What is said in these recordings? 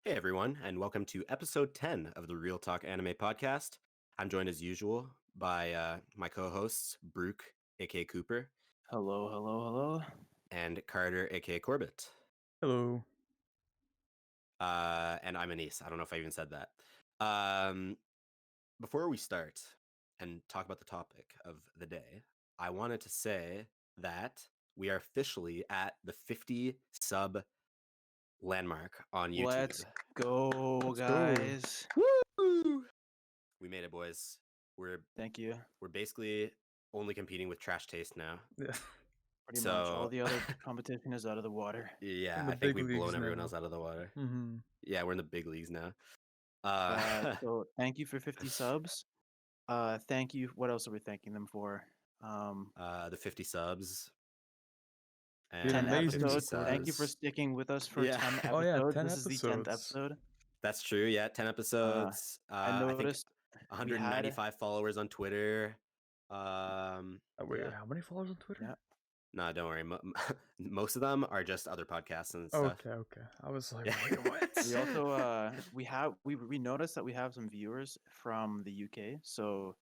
Hey everyone, and welcome to episode 10 of the Real Talk Anime Podcast. I'm joined as usual by my co-hosts, Brooke, aka Cooper, Hello. and Carter, aka Corbett. Hello. And I'm Anise. I don't know if I even said that. Before we start and talk about the topic of the day, I wanted to say that we are officially at the 50 sub landmark on YouTube. Let's go, guys. Woo! We made it, boys. Thank you. We're basically only competing with Trash Taste now. Yeah. Pretty much all the other competition is out of the water. Yeah, the I think big we've blown leagues everyone now. else out of the water. Mm-hmm. Yeah, we're in the big leagues now. So thank you for 50 subs. Thank you. What else are we thanking them for? The 50 subs. You're 10 amazing episodes. Thank you subs. for sticking with us for Yeah. 10 episodes. Oh yeah, 10 this is the 10th episodes. episode. That's true. Yeah, 10 episodes. I noticed I think 195 followers on Twitter. Wait, Yeah. how many followers on Twitter? Yeah. No, don't worry. Most of them are just other podcasts and stuff. Okay. I was like, Yeah. wait, what? We also we noticed that we have some viewers from the UK, so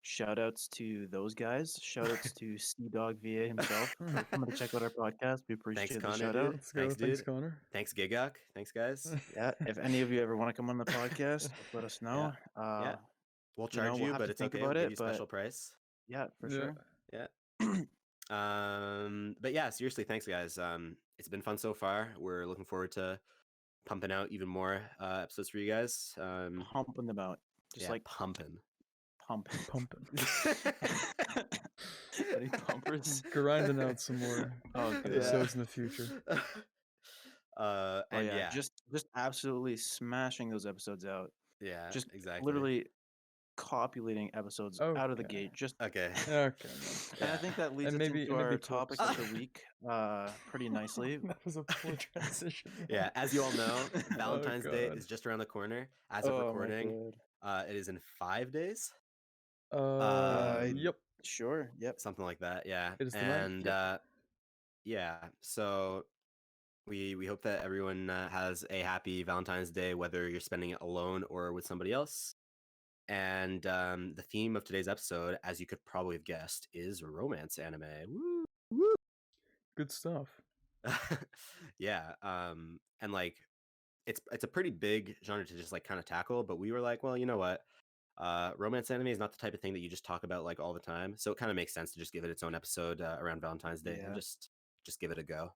shout outs to those guys. Shout outs to Sea Dog VA himself for coming to check out our podcast. We appreciate Thanks, the Connor, shout dude. out. Let's go. Thanks, Thanks, dude. Connor. Thanks, Gigok. Thanks, guys. Yeah, if any of you ever want to come on the podcast, let us know. Yeah. We'll charge we'll you, have but to it's think okay. about We'll it, give you a special but- price. Yeah, for Yeah. sure. Yeah. But yeah, seriously, thanks guys. It's been fun so far. We're looking forward to pumping out even more episodes for you guys. Pumping them out. Just yeah, like pumping. Pumping. Any pumpers? Grinding out some more Oh, good. episodes in the future. And yeah, just absolutely smashing those episodes out. yeah, Just exactly. literally copulating episodes out of the Okay. gate. Just Okay. Okay. And I think that leads And us maybe- into and our maybe topic clips. of the week pretty nicely. That was a poor transition. Yeah, as you all know, Valentine's Day God. is just around the corner. As of recording, it is in 5 days. Yep. Sure. Yep. Something like that. Yeah. It is the ninth, And yeah, so we hope that everyone has a happy Valentine's Day, whether you're spending it alone or with somebody else. And the theme of today's episode, as you could probably have guessed, is romance anime. Woo! Good stuff. Yeah. And like it's a pretty big genre to just like kind of tackle, but we were like, well, you know what? Romance anime is not the type of thing that you just talk about like all the time, so it kind of makes sense to just give it its own episode around Valentine's Day and just give it a go.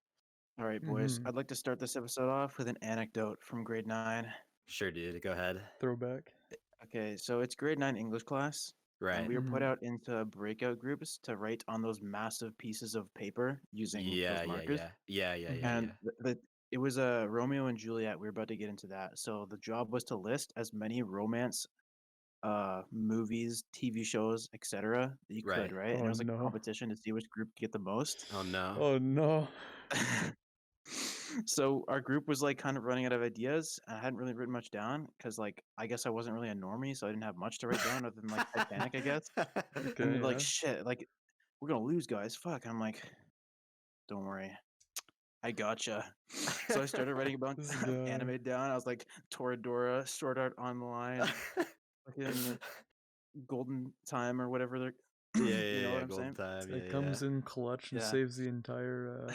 All right, boys. Mhm. I'd like to start this episode off with an anecdote from grade 9. Sure, dude. Go ahead. Throwback. Okay, so it's grade 9 English class. Right. And we were put Mhm. out into breakout groups to write on those massive pieces of paper using those markers. Yeah. And it was a Romeo and Juliet. We were about to get into that. So the job was to list as many romance movies, TV shows, etc. that you could, right? And Oh, it was like no. a competition to see which group could get the most. Oh no. Oh no. So our group was like kind of running out of ideas. I hadn't really written much down because like I guess I wasn't really a normie, so I didn't have much to write down other than like Titanic, I guess. Okay, And like yeah. shit, like we're gonna lose, guys. Fuck. And I'm like, don't worry, I gotcha. So I started writing a bunch This of guy. anime down. I was like Toradora, Sword Art Online, fucking Golden Time or whatever they're. You know what I'm Golden saying? Time. It comes in clutch and Yeah. saves the entire.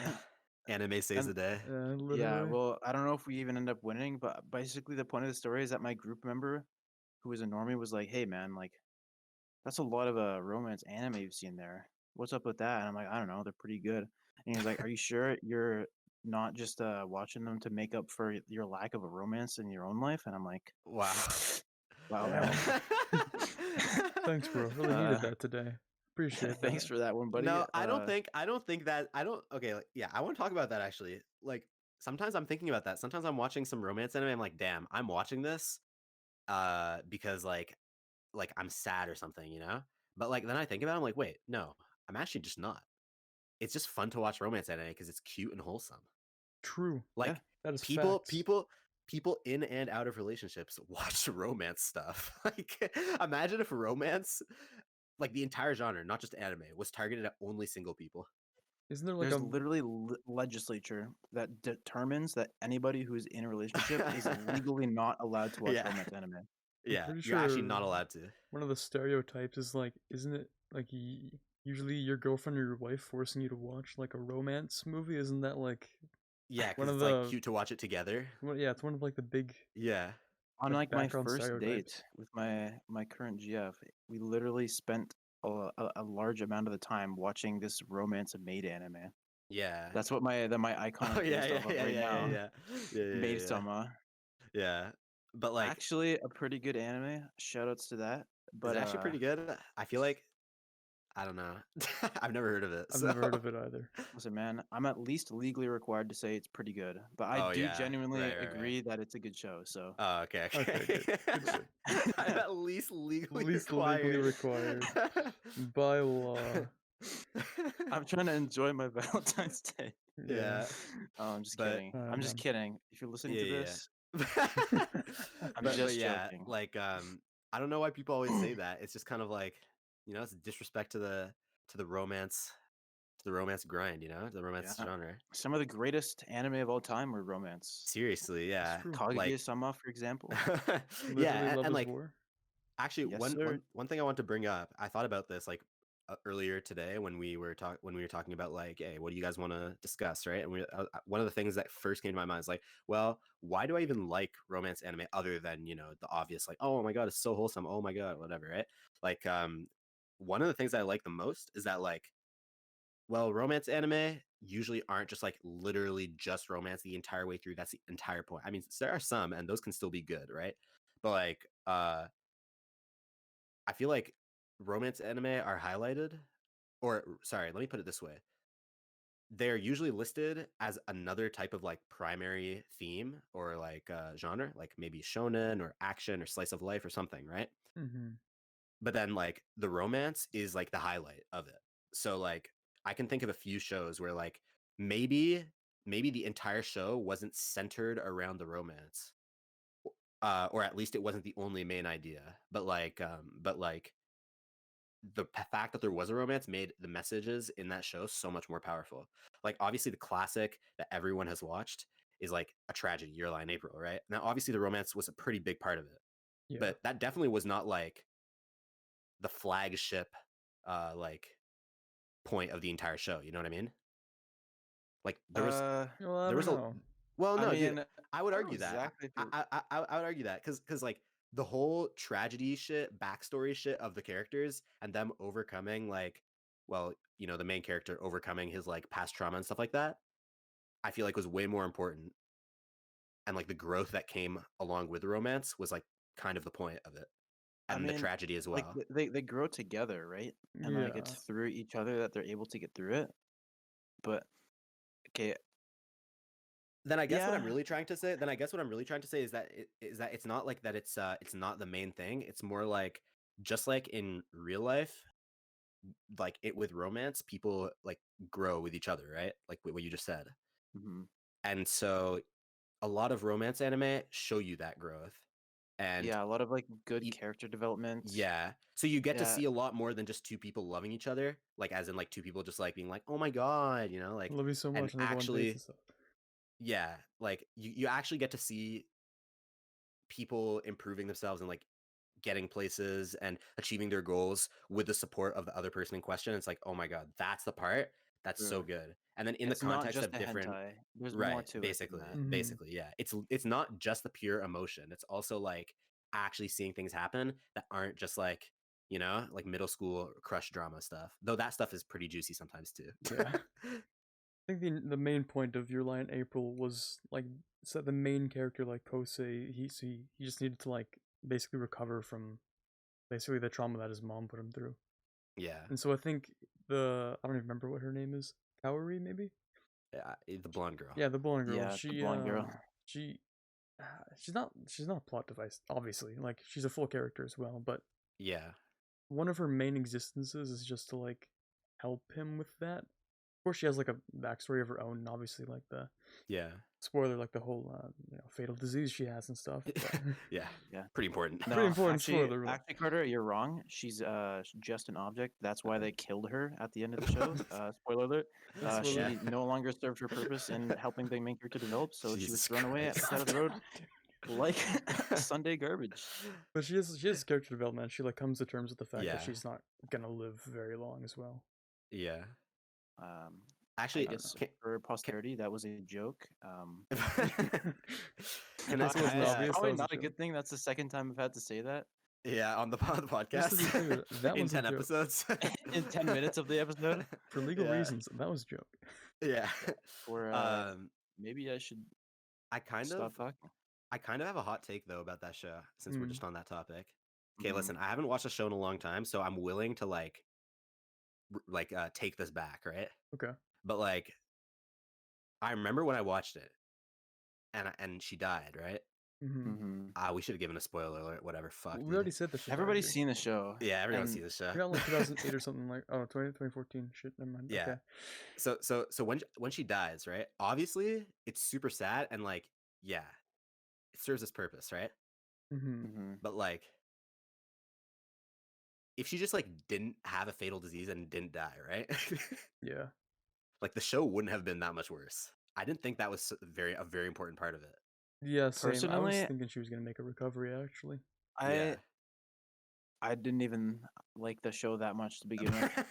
Anime saves the day. Literally. Yeah, well, I don't know if we even end up winning, but basically the point of the story is that my group member, who was a normie, was like, "Hey, man, like, that's a lot of romance anime you've seen there. What's up with that?" And I'm like, "I don't know, they're pretty good." And he's like, "Are you sure you're not just watching them to make up for your lack of a romance in your own life?" And I'm like, Wow. "Wow, Yeah. man." Thanks, bro. Really needed that today. Appreciate that. Thanks for that one, buddy. No, I don't think that okay, like, yeah, I want to talk about that actually. Like sometimes I'm thinking about that. Sometimes I'm watching some romance anime, I'm like, damn, I'm watching this because like I'm sad or something, you know? But like then I think about it, I'm like, wait, no, I'm actually just not. It's just fun to watch romance anime because it's cute and wholesome. True. Like That is people facts. in and out of relationships watch romance stuff. Like imagine if romance, like the entire genre, not just anime, was targeted at only single people. Isn't there like There's a literally legislature that determines that anybody who is in a relationship is legally not allowed to watch Yeah. romance anime. I'm Yeah, pretty you're actually sure not allowed to. one of the stereotypes is like, isn't it like usually your girlfriend or your wife forcing you to watch like a romance movie? Isn't that like Yeah, one because of it's like the cute to watch it together. yeah, it's one of like the big Yeah. On like like my background first date stereotypes. with my current GF, we literally spent a large amount of the time watching this romance maid anime. Yeah. That's what my icon Oh is yeah, based yeah, off of yeah, right yeah, yeah, now. yeah, yeah, yeah, Maid yeah, Sama. yeah. But like, Actually, a pretty good anime. Shoutouts to that. is But it actually pretty good? I feel like I don't know. I've never heard of it. I've So. never heard of it either. listen, man, I'm at least legally required to say it's pretty good. But I Oh do yeah, genuinely right. agree that it's a good show. So Oh, okay, Okay, okay. good. Good. I'm at least legally Least legally required by law. I'm trying to enjoy my Valentine's Day. Yeah. Yeah, Oh, I'm just but kidding. Oh I'm just man. kidding. If you're listening to yeah. this, I'm But just yeah, joking. like I don't know why people always say that. It's just kind of like, it's disrespect to the romance grind, to the romance Yeah. genre. Some of the greatest anime of all time were romance. Seriously, It's yeah. true. Like Kaguya-sama, for example. yeah, Literally love and is like war. actually Yes, one sir. one one thing I want to bring up, I thought about this like earlier today when we were talking about like, hey, what do you guys want to discuss, right? And one of the things that first came to my mind is like, well, why do I even like romance anime other than the obvious like, oh my god, it's so wholesome, oh my god, whatever, right? Like one of the things I like the most is that like, well, romance anime usually aren't just like literally just romance the entire way through. That's the entire point. I mean, there are some and those can still be good, right? But like I feel like romance anime are highlighted, or sorry, let me put it this way. They're usually listed as another type of like primary theme or like genre, like maybe shonen or action or slice of life or something, right? Mm-hmm. But then like the romance is like the highlight of it. So like I can think of a few shows where like maybe the entire show wasn't centered around the romance. Or at least it wasn't the only main idea. But like the fact that there was a romance made the messages in that show so much more powerful. Like obviously the classic that everyone has watched is like A Tragedy, Your Lie in April, right? Now obviously the romance was a pretty big part of it. Yeah. But that definitely was not like the flagship like point of the entire show, you know what I mean? Like Well, I there don't was a know. well, I no, dude, mean, I would I don't know argue that. exactly if I you're I would argue that because like the whole tragedy shit, backstory shit of the characters and them overcoming like, well, the main character overcoming his like past trauma and stuff like that, I feel like was way more important. And like the growth that came along with the romance was like kind of the point of it, I and the mean, tragedy as like well. they grow together, right? And like it's Yeah. through each other that they're able to get through it. But okay, Then I guess what I'm yeah, really trying to say. Then I guess what I'm really trying to say is that it's not like that. It's not the main thing. It's more like just like in real life, like it with romance, people like grow with each other, right? Like what you just said. mhm. And so a lot of romance anime show you that growth. And Yeah, a lot of like good y- character development. yeah, so you get to Yeah, see a lot more than just two people loving each other, like as in like two people just like being like, oh my god, I like, love you so and much, and they go on dates actually, and stuff. yeah, like you actually get to see people improving themselves and like getting places and achieving their goals with the support of the other person in question. It's like, oh my god, that's the part that's so true. good. And then in the It's not context just of a different, hentai. There's more right, to it than basically, that. Mm-hmm. yeah, it's not just the pure emotion. It's also like actually seeing things happen that aren't just like like middle school crush drama stuff. Though that stuff is pretty juicy sometimes too. Yeah. I think the main point of Your Lie in April was like so the main character like Kosei he just needed to like basically recover from basically the trauma that his mom put him through. Yeah, And so I think I don't even remember what her name is. Kaori maybe? yeah, the blonde girl. Yeah, the blonde girl. Yeah, the blonde girl. She she's not a plot device obviously. Like she's a full character as well, but Yeah, one of her main existences is just to like help him with that. Of course, she has like a backstory of her own, and obviously like the Yeah. spoiler, like the whole fatal disease she has and stuff. But Yeah. Yeah. Pretty important. No, pretty important actually, spoiler. But actually, Carter, you're wrong. She's just an object. That's why they killed her at the end of the show. Spoiler alert. That's She Yeah. no longer served her purpose in helping the main character develop, so she was Jesus thrown away at the Christ. side of the road like Sunday garbage. But she has character development. She like comes to terms with the fact Yeah. that she's not gonna live very long as well. Yeah. I Actually, guess for posterity, that was a joke. Can I This wasn't say, obvious. That Probably was a not a joke. good thing. That's the second time I've had to say that yeah, on the Just to podcast be clear, that in was a 10 joke. episodes. in 10 minutes of the episode. For legal Yeah. reasons, that was a joke. Yeah. Or maybe I should I kind stop of talking. have a hot take though about that show since we're Mm. just on that topic. Okay, Mhm. listen, I haven't watched a show in a long time, so I'm willing to take this back, right? Okay. But like I remember when I watched it and she died, right? Mm-hmm. We should have given a spoiler alert, whatever. Fuck. We dude. already said the shit. Everybody's seen the show. Yeah, everyone's and seen the show. I got like 2008 or something like 2014. Shit, never mind. Yeah. Okay. So when she dies, right? Obviously, it's super sad and like, yeah, it serves its purpose, right? Mm-hmm. But like, if she just like didn't have a fatal disease and didn't die, right? Yeah. Like the show wouldn't have been that much worse. I didn't think that was a very important part of it. Yeah, same. I was Personally, thinking she was gonna make a recovery actually. Yeah. I didn't even like the show that much to begin with.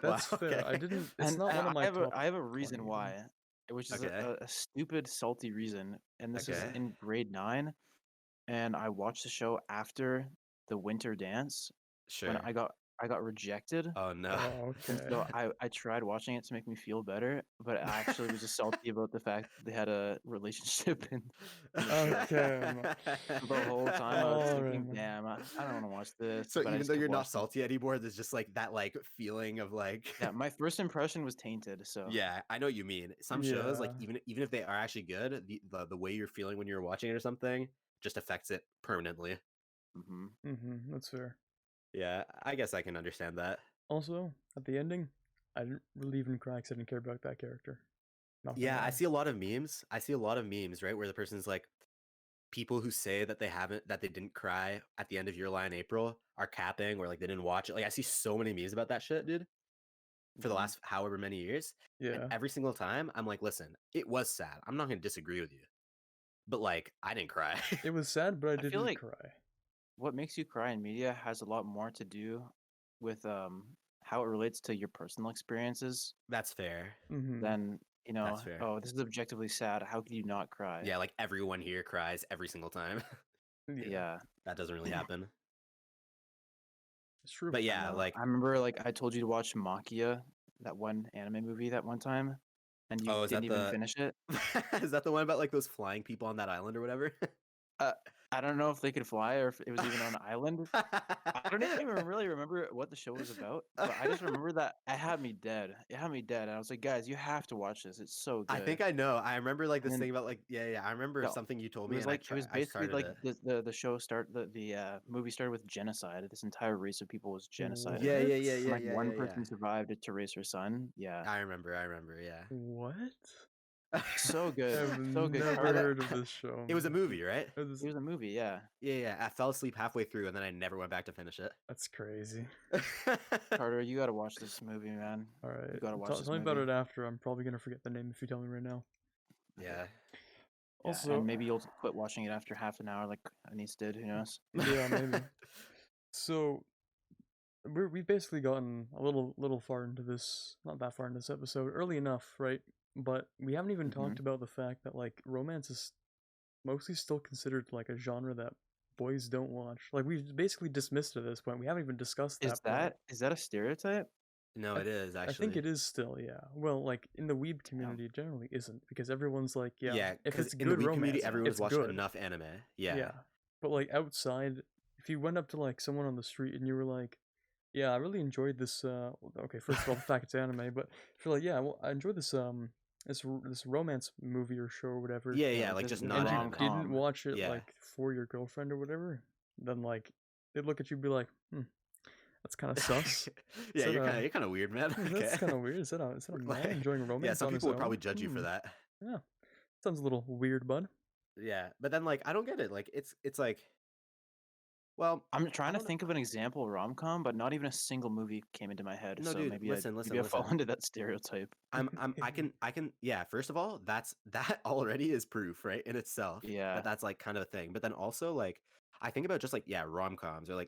That's fair. I didn't. It's And not one of my top. I have a reason 20 why, which is Okay. a stupid, salty reason. And this is Okay. in grade 9, and I watched the show after the winter dance Sure. when I got rejected. Oh no. Oh, And okay. so I tried watching it to make me feel better, but I actually was just salty about the fact that they had a relationship in Okay. the whole time. I was Alright, thinking, man. damn, I don't want to watch this. So but I even just though kept you're not watching. salty anymore, there's just like that like feeling of like Yeah, my first impression was tainted. So yeah, I know what you mean. Some shows like Yeah. even if they are actually good, the way you're feeling when you're watching it or something just affects it permanently. That's fair. Yeah, I guess I can understand that. Also, at the ending, I didn't really even cry because I didn't care about that character. Not gonna Yeah, I lie. see a lot of memes. Right, where the person's like, people who say that they didn't cry at the end of Your Lie in April are capping, or like they didn't watch it. Like I see so many memes about that shit, dude. For the last however many years, Yeah. and every single time I'm like, listen, it was sad. I'm not gonna disagree with you, but like I didn't cry. It was sad, but I feel didn't like cry. what makes you cry in media has a lot more to do with how it relates to your personal experiences That's fair. than That's fair. oh, this is objectively sad. How could you not cry? Yeah, like everyone here cries every single time. Yeah. That doesn't really happen. It's true. But I yeah, know. like I remember like I told you to watch Makia, that one anime movie that one time, and you oh, is didn't that even the finish it. is that the one about like those flying people on that island or whatever? I don't know if they could fly or if it was even on an island. I don't even really remember what the show was about, but I just remember that it had me dead. It had me dead, and I was like, guys, you have to watch this. It's so good. I think I know. I remember like this And thing about like yeah. I remember no, something you told It me, was and like it was I basically started like it. the show the movie started with genocide. This entire race of people was genocided. Yeah, yeah, yeah, And yeah, like yeah, one yeah, person yeah. survived it to raise her son. Yeah, I remember. Yeah. What? so good, I've so good. never Carter, heard of this show. It was a movie, right? It was- It was a movie. Yeah, Yeah. I fell asleep halfway through, and then I never went back to finish it. That's crazy. Carter, you gotta watch this movie, man. All right. You gotta watch Tell, this tell me about movie. it after. I'm probably gonna forget the name if you tell me right now. Yeah. Also, and maybe you'll quit watching it after half an hour, like Anis did. Who knows? yeah, maybe. So we've basically gotten a little far into this, not that far into this episode, early enough, right? But we haven't even talked about the fact that like romance is mostly still considered like a genre that boys don't watch. Like we've basically dismissed it at this point. We haven't even discussed that. Is that a stereotype? No, it is actually. I think it is still, yeah. Well, like in the weeb community, it generally isn't because everyone's like, yeah, if 'cause it's in the good Wii romance, community, everyone's it's watched good. enough anime. Yeah. Yeah. But like outside, if you went up to like someone on the street and you were like, yeah, I really enjoyed this. Okay, first of all, the fact it's anime, but if you're like, yeah, well, I enjoyed this this romance movie or show or whatever. Yeah, like just this not And you anime. didn't watch it Yeah. like for your girlfriend or whatever, then like they'd look at you and be like, That's kind of sus. Yeah, Is that you're kind of weird, man. that's Okay. kind of weird. Is that a man Like, enjoying yeah, romance some on his people would probably own? judge you for that. Yeah, sounds a little weird, bud. Yeah, but then like I don't get it. Like it's like, well, I'm I trying to don't know. think of an example rom-com, but not even a single movie came into my head. No, So dude, maybe listen, maybe I fall listen. into that stereotype. I can yeah, first of all, that already is proof, right, in itself, that Yeah. that's like kind of a thing. But then also like I think about just like, yeah, rom-coms or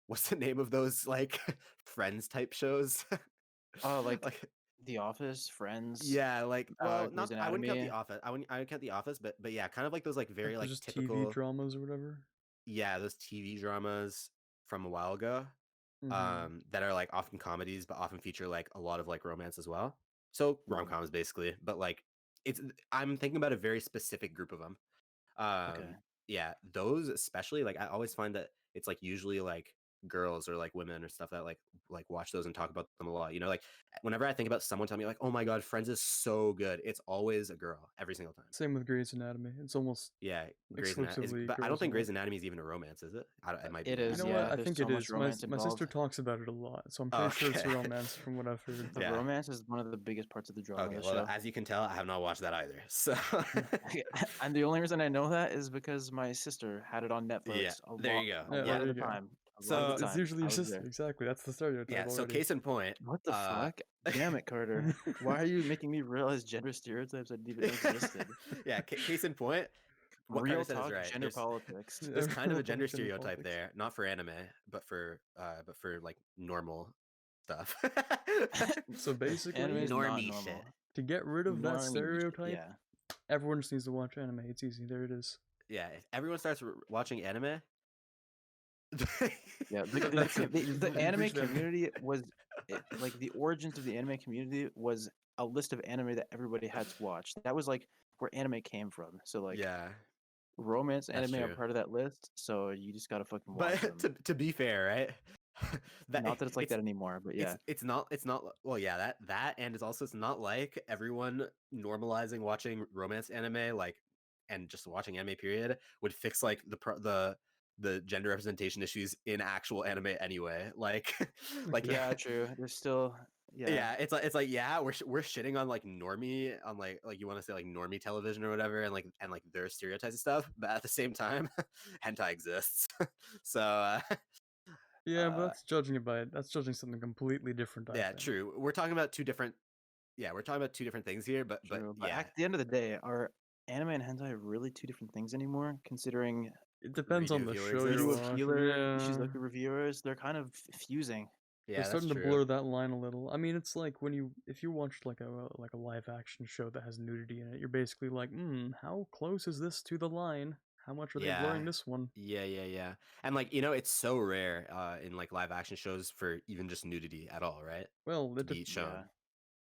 what's the name of those like Friends type shows? Oh, like Like The Office, Friends, yeah, like well, Grey's not I wouldn't count The Anatomy. Office. I would count The Office, but yeah, kind of like those like very Like like there's just TV typical, dramas or whatever. yeah, those TV dramas from a while ago. Mm-hmm. That are like often comedies, but often feature like a lot of like romance as well. So Mhm. rom-coms basically, but like it's I'm thinking about a very specific group of them. Okay. Yeah, those especially like I always find that it's like usually like girls or like women or stuff that like watch those and talk about them a lot. You know, like whenever I think about someone telling me like, "Oh my god, Friends is so good," it's always a girl every single time. Same with Grey's Anatomy. It's almost Yeah, Grey's Anatomy is, exclusively but I don't girls think involved. Grey's Anatomy is even a romance, is it? It might be It then. You is, know Actually. what? yeah. I There's think so it much is. My romance my sister involved. talks about it a lot, so I'm pretty sure it's a Okay. romance from what I've heard. The Yeah. romance is one of the biggest parts of the drama Okay, of the well, show. as you can tell, I have not watched that either. So, And the only reason I know that is because my sister had it on yeah, Netflix there you go. a Yeah, lot Yeah. there of you the go. time. A lot of the So, It's time. usually I your was sister. there. Exactly. That's the stereotype yeah. So, already. case in point, What the fuck? Damn it, Carter. Why are you making me realize gender stereotypes I didn't even know existed? yeah. Case in point, what Carter Real said is talk, right. gender politics. There's kind of Real a gender talk gender stereotype politics. there, not for anime, but for like normal stuff. So Anime basically, is not Normie shit. normal. to get rid of that Normie shit, stereotype, yeah. everyone just needs to watch anime. It's easy. There it is. Yeah. If everyone starts watching anime, Yeah, That's it. the You've anime reached everything. community was like the origins of the anime community was a list of anime that everybody had to watch. That was like where anime came from. So like yeah, romance that's anime are true. part of that list. So you just gotta fucking watch But them. to be fair, right? Not that it's like that anymore, but yeah. it's not well, yeah, that and it's not like everyone normalizing watching romance anime like and just watching anime period would fix like the gender representation issues in actual anime anyway. Like like Yeah, true. There's still yeah, it's like yeah, we're shitting on like normie on like you want to say like normie television or whatever and like their stereotypes and stuff, but at the same time, hentai exists. So Yeah, but uh that's judging it by it. That's judging something completely different. I yeah, think. true. We're talking about two different we're talking about two different things here, but true. But yeah. at the end of the day, are anime and hentai really two different things anymore? Considering It depends on Redo the viewer show you're Video exists. watching. Appealer, Yeah, Shizuku reviewers, they're kind of fusing. they're Yeah, that's starting to true. blur that line a little. I mean, it's like if you watched like a live action show that has nudity in it, you're basically like, how close is this to the line? How much are they Yeah. blurring this one? Yeah. And like, you know, it's so rare in like live action shows for even just nudity at all, right? Well, To be shown.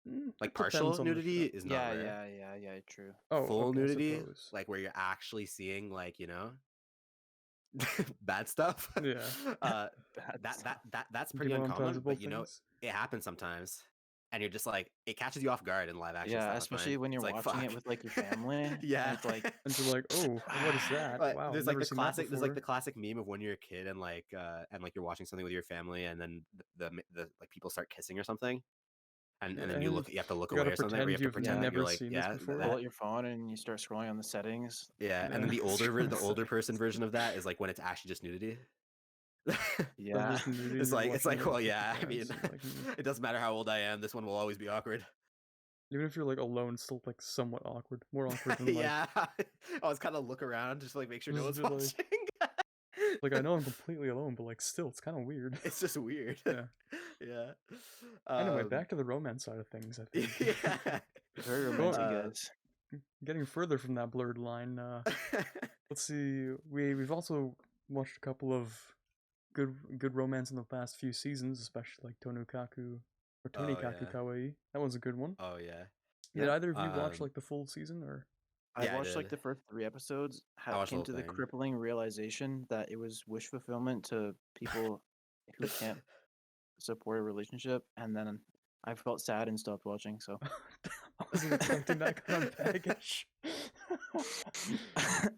Like it depends partial on the nudity show. is not rare. Yeah, true. Oh, Full okay, I nudity, suppose. like where you're actually seeing like, you know, bad stuff. Yeah. Bad stuff. That's pretty uncommon, Demonetizable but you know, things. it happens sometimes. And you're just like it catches you off guard in live action Yeah, stuff, I especially find. when you're It's like watching fuck. it with like your family. And Yeah. it's like And you're like, oh, what is that? But Wow, there's never like the seen that classic there's like before. the classic meme of when you're a kid and like you're watching something with your family and then the like people start kissing or something and Yeah, then you have to look you away gotta or something, or you have pretend to you've pretend that never you're like seen this yeah before. pull out your phone and you start scrolling on the settings. yeah, and Yeah, then the scrolling older person settings. version of that is like when it's actually just nudity. Yeah. Just nudity, It's you're like watching it well with your yeah, I mean parents, like me. it doesn't matter how old I am, this one will always be awkward. Even if you're like alone, it's still like somewhat awkward. More awkward than like Yeah. I always kind of look around just to like make sure no just one's be like, watching. I know I'm completely alone, but like still, it's kind of weird. It's just weird. Yeah. Yeah. Anyway, back to the romance side of things. I think. yeah. Very Well, romantic, guys. getting further from that blurred line, let's see. We've also watched a couple of good romance in the past few seasons, especially like Tonikaku or Tonikaku yeah. Kawaii. That one's a good one. Oh yeah. Did Yeah. either of you watch like the full season or? I Yeah, I watched like did. the first 3 episodes, I watched the came whole to the thing. crippling realization that it was wish fulfillment to people who can't support a relationship, and then I felt sad and stopped watching. So I wasn't expecting that kind of baggage.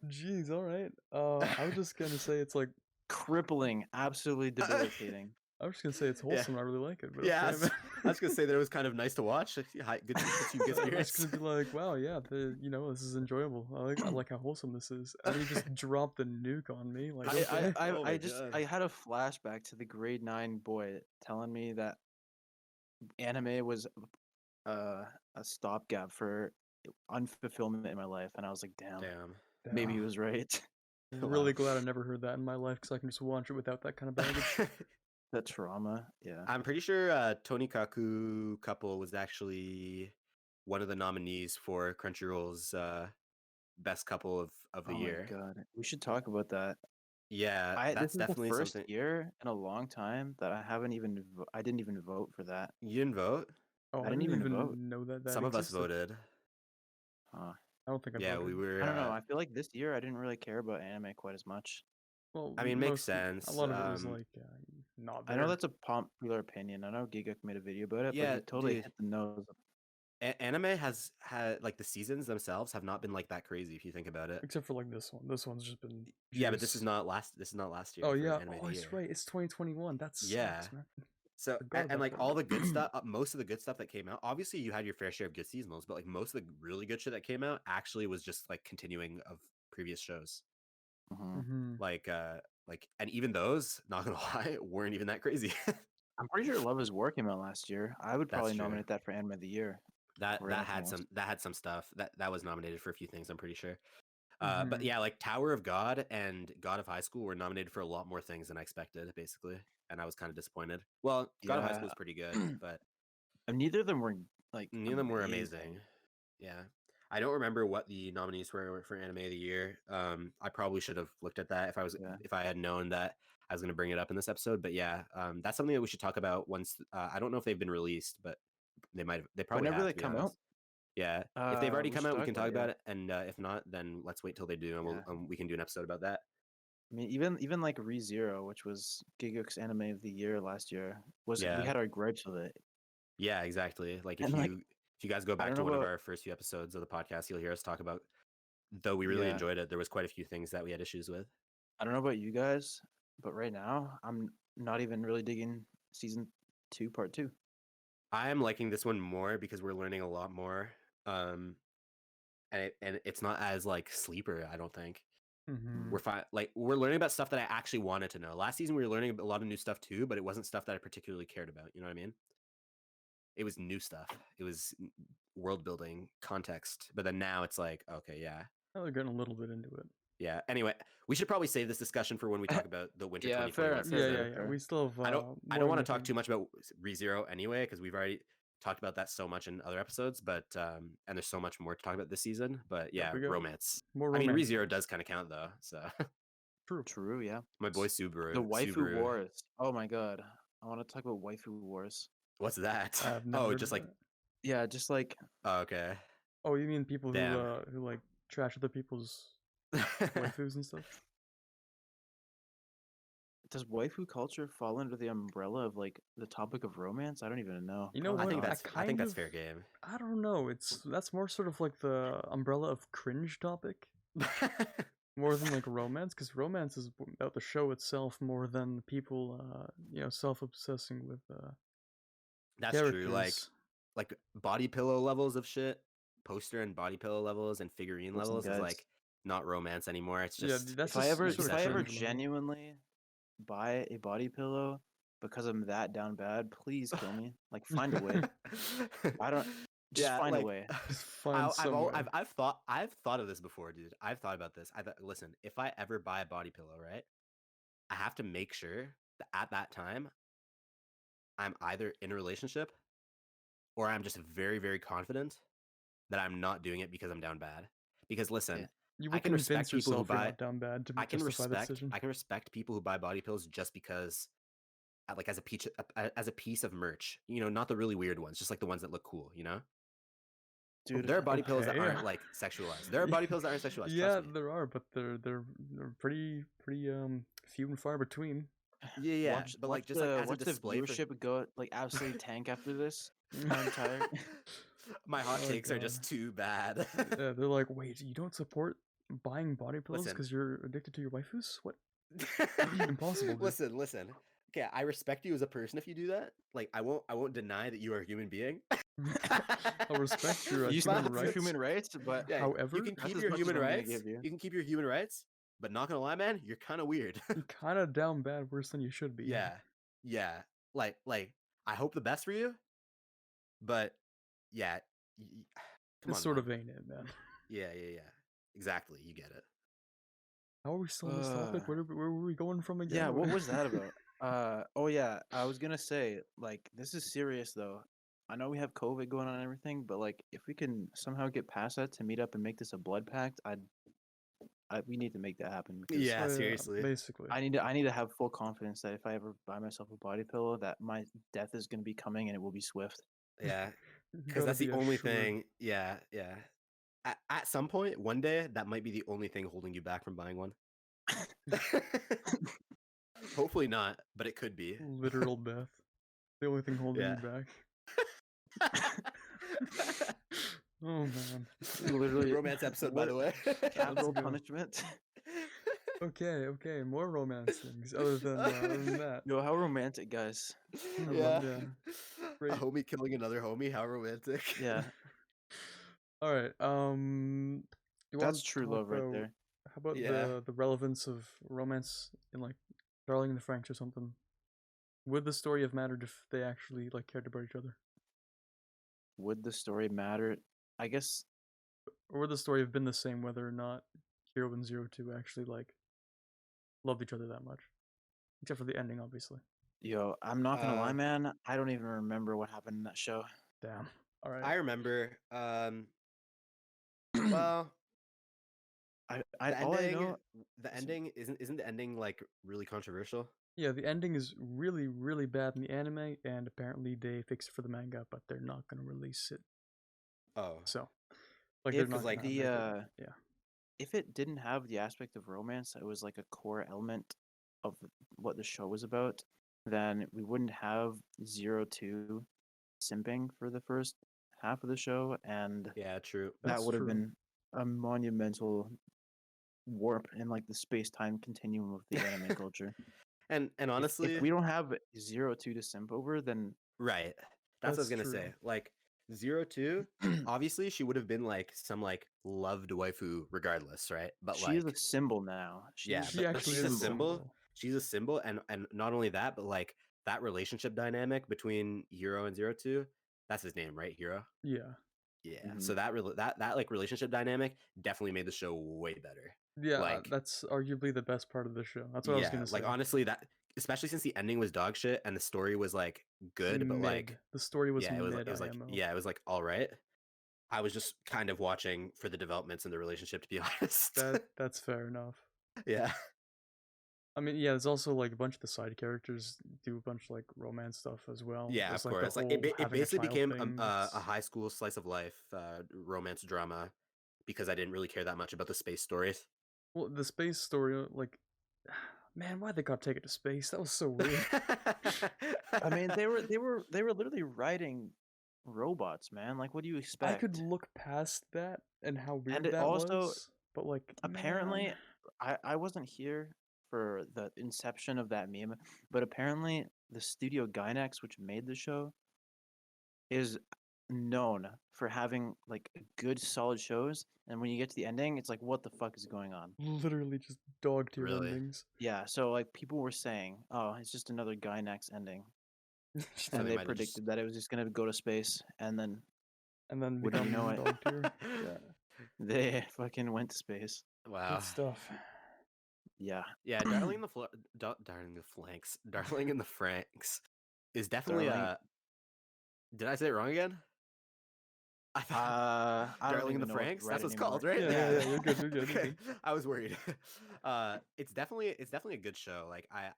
Jeez, all right. I was just gonna say it's like crippling, absolutely debilitating. I was just gonna say it's Yeah. wholesome. I really like it, but Yeah, okay, man. I was gonna say that it was kind of nice to watch. Good, puts you in good I'm just spirits. gonna be like, wow, yeah, this is enjoyable. I like how wholesome this is. And then you just drop the nuke on me, like, okay. Oh my I God. had a flashback to the grade 9 boy telling me that anime was a stopgap for unfulfillment in my life, and I was like, damn, Damn. maybe he Damn. was right. I'm really glad I never heard that in my life because I can just watch it without that kind of baggage. That trauma, yeah. I'm pretty sure Tonikaku Couple was actually one of the nominees for Crunchyroll's best couple of the Oh my year. god, we should talk about that. Yeah, This that's is the definitely first something. year in a long time that I didn't even vote for that. You didn't vote? Oh, I I didn't didn't even vote. even know that Some of us existed. voted. Huh. I don't think I Yeah, voted. we were. I don't know. I feel like this year I didn't really care about anime quite as much. Well, I mean, makes sense. A lot of it was like not I there. know that's a popular opinion. I know Giguk made a video about it, but Yeah, he totally dude. hit the nose. Anime has had like the seasons themselves have not been like that crazy if you think about it. Except for like this one. This one's just been. Yeah, but this juice. is not last. This is not last year. Oh for yeah. Anime of Oh, the it's year. right. It's 2021. That Yeah. sucks, man. So Forgot and about like that. all the good stuff, most of the good stuff that came out. Obviously, you had your fair share of good seasonals, but like most of the really good shit that came out actually was just like continuing of previous shows. Mhm. Like and even those, not gonna lie, weren't even that crazy. I'm pretty sure Love Is War came out last year. I would That's probably true. nominate that for Anime of the Year. That or that anything had else. some stuff that was nominated for a few things. I'm pretty sure. Mhm. But yeah, like Tower of God and God of High School were nominated for a lot more things than I expected, basically, and I was kind of disappointed. Well, God of High School Yeah. was pretty good, but And neither of them were like neither of them were amazing. Yeah, I don't remember what the nominees were for Anime of the Year. I probably should have looked at that if I had known that I was going to bring it up in this episode. But yeah, that's something that we should talk about once. I don't know if they've been released, but they might have. They probably Whenever have, they to be come honest. out. Yeah, if they've already We come should out, we talk can about talk it, about yeah. it, and if not, then let's wait till they do, and Yeah. we can do an episode about that. I mean, even like ReZero, which was Giguk's Anime of the Year last year, we Yeah. had our gripes with it. Yeah, exactly. Like if And, like, you guys go I back don't to know one of about- our first few episodes of the podcast, you'll hear us talk about. Though we really Yeah. enjoyed it, there was quite a few things that we had issues with. I don't know about you guys, but right now I'm not even really digging season 2, part 2. I am liking this one more because we're learning a lot more. And it's not as like sleeper, I don't think. Mhm. We're fine. Like we're learning about stuff that I actually wanted to know. Last season we were learning a lot of new stuff too, but it wasn't stuff that I particularly cared about. You know what I mean? It was new stuff. It was world building, context. But then now it's like, okay, yeah. Now they're getting a little bit into it. Yeah. Anyway, we should probably save this discussion for when we talk about the winter Yeah, 2021 fair, season. Yeah. We still have. I don't more want to than talk thing. too much about ReZero anyway, because we've already talked about that so much in other episodes. But and there's so much more to talk about this season. But yeah, we got romance. more I mean, romance. ReZero does kind of count though. So True, yeah. my boy Subaru. The waifu Subaru. wars. Oh my god. I want to talk about waifu wars. What's that? I've never Oh, heard just of like that. Yeah, just like oh, okay. Oh, you mean people Damn. who like trash other people's waifus and stuff? does waifu culture fall under the umbrella of like the topic of romance? I don't even know. You know I what? think that's kind of- fair game. I don't know. That's more sort of like the umbrella of cringe topic, more than like romance, because romance is about the show itself more than people, self-obsessing with That's characters. true. Like body pillow levels of shit, poster and body pillow levels and figurine Listen, levels is guys. like not romance anymore. It's Yeah, just that's If I just ever sort if of I ever cringe level. genuinely buy a body pillow because I'm that down bad, please kill me. Like find a way. I don't just find a way. Just find some way. I've thought of this before, dude. I've thought about this. I thought, listen, if I ever buy a body pillow, right, I have to make sure that at that time I'm either in a relationship or I'm just very, very confident that I'm not doing it because I'm down bad. Because listen, Yeah. You I would can respect convince people who yourself you're buy. not down bad to I can justify the respect. decision. I can respect people who buy body pillows just because, like as a piece of merch. You know, not the really weird ones, just like the ones that look cool. You know. Dude, There are body pillows that okay. aren't like sexualized. There are body pillows that aren't sexualized. Yeah, Trust me. there are, but they're pretty few and far between. Yeah, watch, but like watch just the, like as a watch the display for viewership go like absolutely tank after this. I'm tired. my hot Oh, takes are God. just too bad. Yeah, they're like, wait, you don't support buying body pillows Listen. because you're addicted to your waifus? What? Impossible, dude. Listen. Okay, I respect you as a person if you do that. Like, I won't deny that you are a human being. I'll respect your You human respect your rights. human rights, but Yeah, However, you can that's keep as your much as human I'm gonna rights. give you. You can keep your human rights, but not gonna lie, man, you're kind of weird. you're kind of down bad, worse than you should be. Yeah. Like, I hope the best for you, but yeah, come This on, sort man. of ain't it, man. Yeah. Exactly, you get it. How are we still on this topic? Where were we going from again? Yeah, what was that about? Oh yeah, I was gonna say, like, this is serious though. I know we have COVID going on and everything, but like, if we can somehow get past that to meet up and make this a blood pact, we need to make that happen because Yeah, seriously. basically. I need to have full confidence that if I ever buy myself a body pillow, that my death is gonna be coming and it will be swift. Yeah, because Gotta that's the be only assured. thing. Yeah. At some point, one day, that might be the only thing holding you back from buying one. Hopefully not, but it could be. Literal death. The only thing holding you Yeah. back. Oh man. Literally, Romance episode, by the way. capital Let's go. punishment. Okay, more romance things other than that. Yo, how romantic, guys. Yeah. A Great. homie killing another homie. How romantic. Yeah, All right. You that's want to true talk love right about- there. How about Yeah. the relevance of romance in like Darling in the Franxx or something? Would the story have mattered if they actually like cared about each other, Would the story matter? I guess. or would the story have been the same whether or not Hero and 02 actually like loved each other that much? Except for the ending, obviously. Yo, I'm not gonna lie, Uh, man. I don't even remember what happened in that show. Damn. All right. I remember. Well, the all I ending. know. The ending isn't the ending like really controversial? Yeah, the ending is really, really bad in the anime, and apparently they fixed it for the manga, but they're not gonna release it. Oh, So, like, If they're not like, gonna the make it. Yeah. if it didn't have the aspect of romance that was like a core element of what the show was about, then we wouldn't have 02 simping for the first half of the show, and yeah, true. that That's would have true. been a monumental warp in like the space-time continuum of the anime culture. And honestly, if we don't have 02 to simp over, then right. That's what I was That's gonna true. say. Like 02, obviously she would have been like some like loved waifu regardless, right? But she is like a symbol now. yeah, She's She but actually she's is a a symbol. She's a symbol, and not only that, but like that relationship dynamic between Hero and 02, that's his name, right? Hero. Yeah. Yeah. Mhm. So that like relationship dynamic definitely made the show way better. Yeah, Like that's arguably the best part of the show. That's what I was gonna say. like honestly, that especially since the ending was dog shit and the story was like good, but like Mid. The story was yeah, mid. it was like IMO. yeah, it was like all right. I was just kind of watching for the developments in the relationship, to be honest. That's fair enough. Yeah. I mean, yeah, there's also like a bunch of the side characters do a bunch of like romance stuff as well. Yeah, There's, of like, course. the Like whole it having a basically child became thing. a high school slice of life romance drama because I didn't really care that much about the space stories. Well, the space story, like, man, why they gotta take it to space? That was so weird. I mean, they were literally writing robots, man. Like, what do you expect? I could look past that and how weird it that also- was, but like, apparently, man. I wasn't here for the inception of that meme, but apparently the studio Gainax, which made the show, is known for having like good solid shows, and when you get to the ending, it's like, what the fuck is going on? Literally just dog tier Really? endings. Yeah, so like people were saying, oh, it's just another Gainax ending, So and they they might have predicted just- that it was just gonna go to space, and then And then Wouldn't you become know it? dog tier. yeah, they fucking went to space. Wow. Good stuff. Yeah, Yeah, Darling in the Darling in the Flanks. Darling in the Franks is definitely Darling- Did I say it wrong again? I thought I don't Darling in even the know what to Franks. write That's what it's anymore. called, right? Yeah, you're good, you're good, you're Okay, good. I was worried. It's definitely a good show. Like I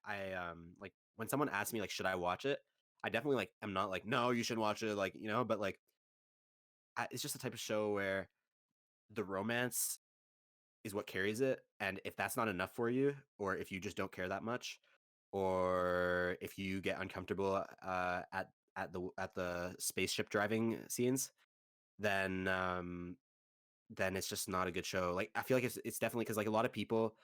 like when someone asks me like should I watch it, I definitely like am not like no you should watch it like but like it's just the type of show where the romance is what carries it, and if that's not enough for you, or if you just don't care that much, or if you get uncomfortable at the spaceship driving scenes, then it's just not a good show. Like I feel like it's definitely because like a lot of people